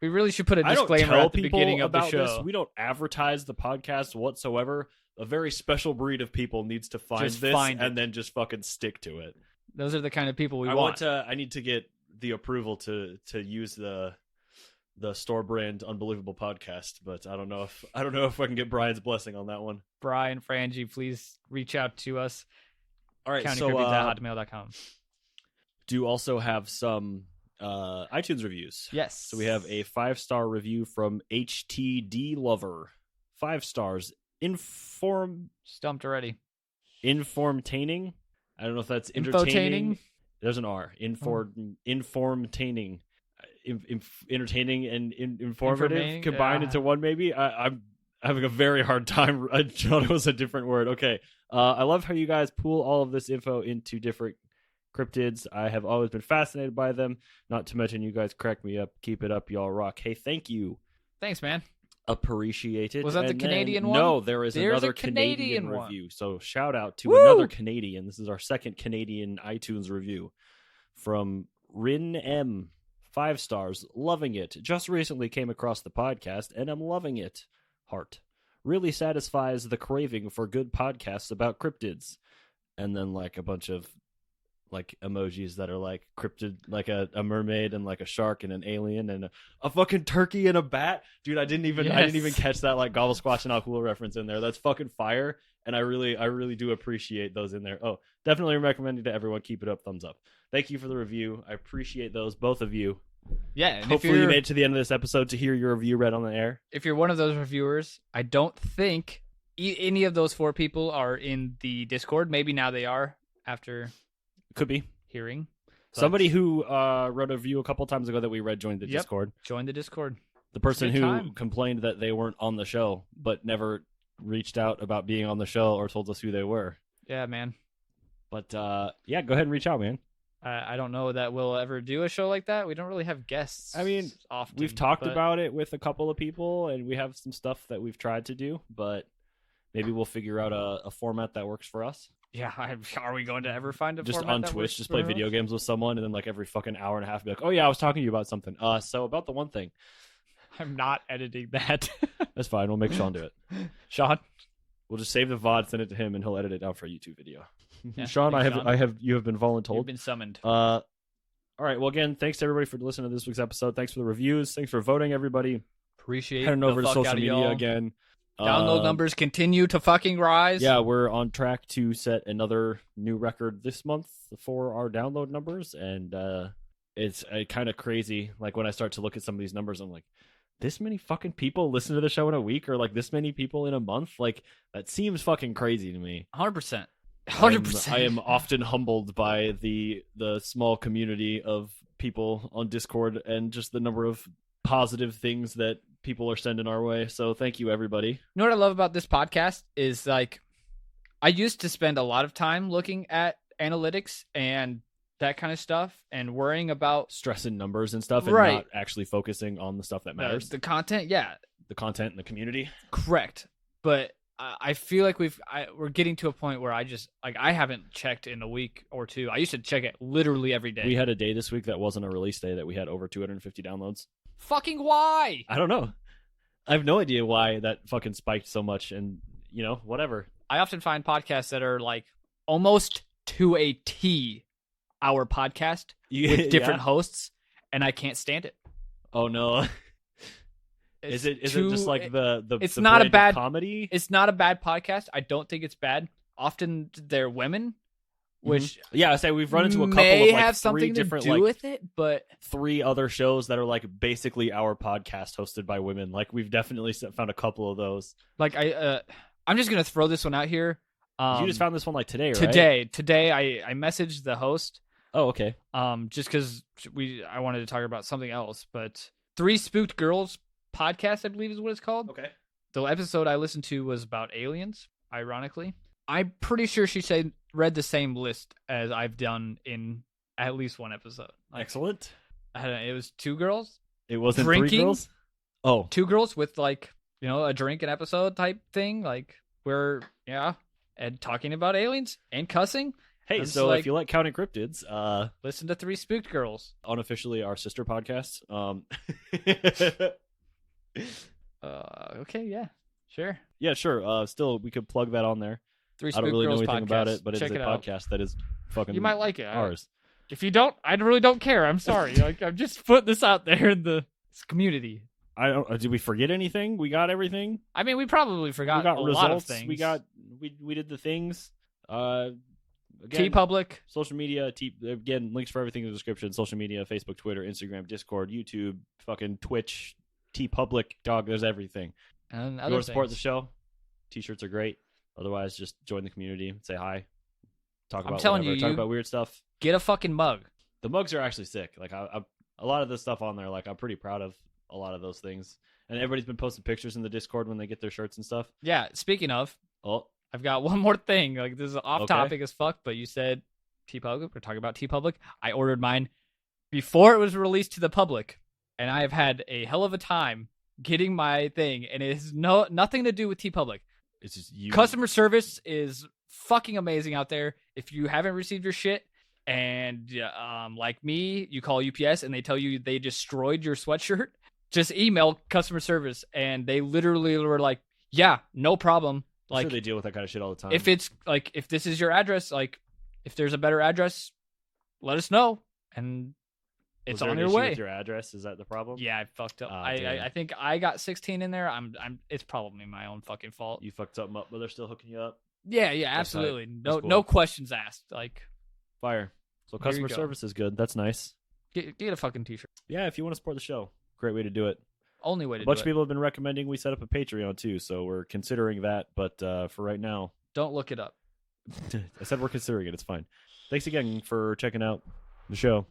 we really should put a I don't disclaimer tell at the people beginning of the about show. this. We don't advertise the podcast whatsoever. A very special breed of people needs to find Just this find and it. then just fucking stick to it. Those are the kind of people we I want. I need to get the approval to use the store brand Unbelievable podcast, but I don't know if I can get Brian's blessing on that one. Brian, Frangie, please reach out to us. All right, so countingcryptids@hotmail.com. do also have some iTunes reviews. Yes. So we have a 5-star review from HTD Lover. 5 stars. Stumped already. Informtaining. I don't know if that's entertaining. Infotaining? There's an R. Informtaining. Entertaining and informative combined into one, maybe. I'm having a very hard time. I thought it was a different word. Okay. I love how you guys pool all of this info into different cryptids. I have always been fascinated by them. Not to mention you guys crack me up. Keep it up, y'all rock. Hey, thank you. Thanks, man. Appreciate it. Was that the Canadian one? No, there's There's another a Canadian one. review. So shout out to Woo! another Canadian. This is our second Canadian iTunes review from Rin M. 5 stars. Loving it. Just recently came across the podcast and I'm loving it. Heart. Really satisfies the craving for good podcasts about cryptids. And then like a bunch of like emojis that are like cryptid, like a mermaid and like a shark and an alien and a fucking turkey and a bat. Dude, I didn't even catch that like Gobble Squatch and Aquila reference in there. That's fucking fire. And I really do appreciate those in there. Oh, definitely recommending to everyone. Keep it up. Thumbs up. Thank you for the review. I appreciate those, both of you. Yeah, and hopefully you made it to the end of this episode to hear your review read on the air. If you're one of those reviewers, I don't think any of those 4 people are in the Discord. Maybe now they are after could be hearing. Somebody who wrote a review a couple times ago that we read joined the Discord. Join the Discord. The person who complained that they weren't on the show but never reached out about being on the show or told us who they were. Yeah, man. But yeah, go ahead and reach out, man. I don't know that we'll ever do a show like that. We don't really have guests. I mean, often. We've talked about it with a couple of people, and we have some stuff that we've tried to do, but maybe we'll figure out a format that works for us. Yeah, are we going to ever find a just format on that Twitch, works just play for video us? games with someone, and then like every fucking hour and a half, be like, "Oh yeah, I was talking to you about something." So about the one thing. I'm not editing that. That's fine. We'll make Sean do it. Sean, we'll just save the VOD, send it to him, and he'll edit it out for a YouTube video. Yeah, Sean, you have been voluntold. You've been summoned. All right. Well, again, thanks to everybody for listening to this week's episode. Thanks for the reviews. Thanks for voting, everybody. Appreciate heading over to the fuck social out of media y'all. again. Download numbers continue to fucking rise. Yeah, we're on track to set another new record this month for our download numbers, and it's kind of crazy. Like when I start to look at some of these numbers, I'm like, this many fucking people listen to the show in a week, or like this many people in a month. Like that seems fucking crazy to me. 100%. 100%. I am often humbled by the small community of people on Discord and just the number of positive things that people are sending our way. So thank you, everybody. You know what I love about this podcast is like I used to spend a lot of time looking at analytics and that kind of stuff and worrying about stressing numbers and stuff and not actually focusing on the stuff that matters. The content, yeah. The content and the community. Correct. But I feel like we're getting to a point where I haven't checked in a week or two. I used to check it literally every day. We had a day this week that wasn't a release day that we had over 250 downloads. Fucking why? I don't know. I have no idea why that fucking spiked so much, and whatever. I often find podcasts that are like almost to a T our podcast with different hosts, and I can't stand it. Oh no. Is it just like the it's not a bad comedy? It's not a bad podcast. I don't think it's bad. Often they're women, which I say we've run into a couple may of like have three something to different do with it, but 3 other shows that are like basically our podcast hosted by women. Like we've definitely found a couple of those. Like I'm just gonna throw this one out here. You just found this one like today, right? Today I messaged the host. Oh, okay. Just because I wanted to talk about something else, but 3 Spooked Girls podcast, I believe is what it's called. Okay. The episode I listened to was about aliens, ironically. I'm pretty sure she read the same list as I've done in at least one episode. Excellent. It was 2 girls. It wasn't drinking, 3 girls? Oh. 2 girls with like, a drink an episode type thing. Like and talking about aliens and cussing. Hey, so if you like Counting Cryptids, listen to 3 Spooked Girls. Unofficially our sister podcast. Okay, yeah, sure. Yeah, sure. Still, we could plug that on there. 3 I Spooked don't really know Girls anything podcast. about it, but Check it's a podcast that is fucking. You might like it. Ours. If you don't, I really don't care. I'm sorry. Like I'm just putting this out there in the community. I don't. Did we forget anything? We got everything. I mean, we probably forgot we got a results. lot of things. We did the things. T Again, Public, social media. Again, links for everything in the description. Social media: Facebook, Twitter, Instagram, Discord, YouTube, fucking Twitch, T Public. Dog, there's everything. And if you want to support the show, T-shirts are great. Otherwise, just join the community, say hi, talk about whatever, talk about weird stuff. Get a fucking mug. The mugs are actually sick. Like a lot of the stuff on there, like I'm pretty proud of a lot of those things. And everybody's been posting pictures in the Discord when they get their shirts and stuff. Yeah. Speaking of, I've got one more thing. Like this is off topic as fuck, but you said T Public. We're talking about T Public. I ordered mine before it was released to the public, and I have had a hell of a time getting my thing, and it has nothing to do with T Public. It's just you. Customer service is fucking amazing out there. If you haven't received your shit, and like me, you call UPS and they tell you they destroyed your sweatshirt, just email customer service, and they literally were like, "Yeah, no problem." Like, I'm sure they deal with that kind of shit all the time. If it's like, if this is your address, like, if there's a better address, let us know, and it's on your way. With your address, is that the problem? Yeah, I fucked up. I think I got 16 in there. It's probably my own fucking fault. You fucked something up, but they're still hooking you up. Yeah, absolutely. No questions asked. Like, fire. So customer service is good. That's nice. Get a fucking t-shirt. Yeah, if you want to support the show, great way to do it. Only way to do it. A bunch of people have been recommending we set up a Patreon too, so we're considering that. But for right now, don't look it up. I said we're considering it. It's fine. Thanks again for checking out the show.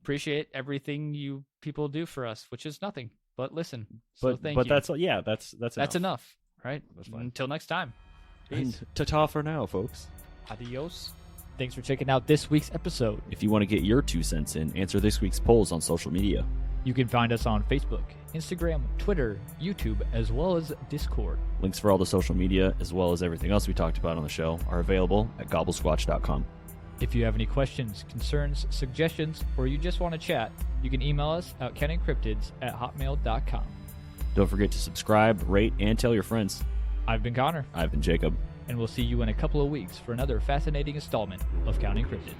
Appreciate everything you people do for us, which is nothing. But listen, thank you. But that's enough, right? That's fine. Until next time. Peace. Ta-ta for now, folks. Adios. Thanks for checking out this week's episode. If you want to get your 2 cents in, answer this week's polls on social media. You can find us on Facebook, Instagram, Twitter, YouTube, as well as Discord. Links for all the social media, as well as everything else we talked about on the show, are available at gobblesquatch.com. If you have any questions, concerns, suggestions, or you just want to chat, you can email us at countingcryptids@hotmail.com. Don't forget to subscribe, rate, and tell your friends. I've been Connor. I've been Jacob. And we'll see you in a couple of weeks for another fascinating installment of Counting Cryptids.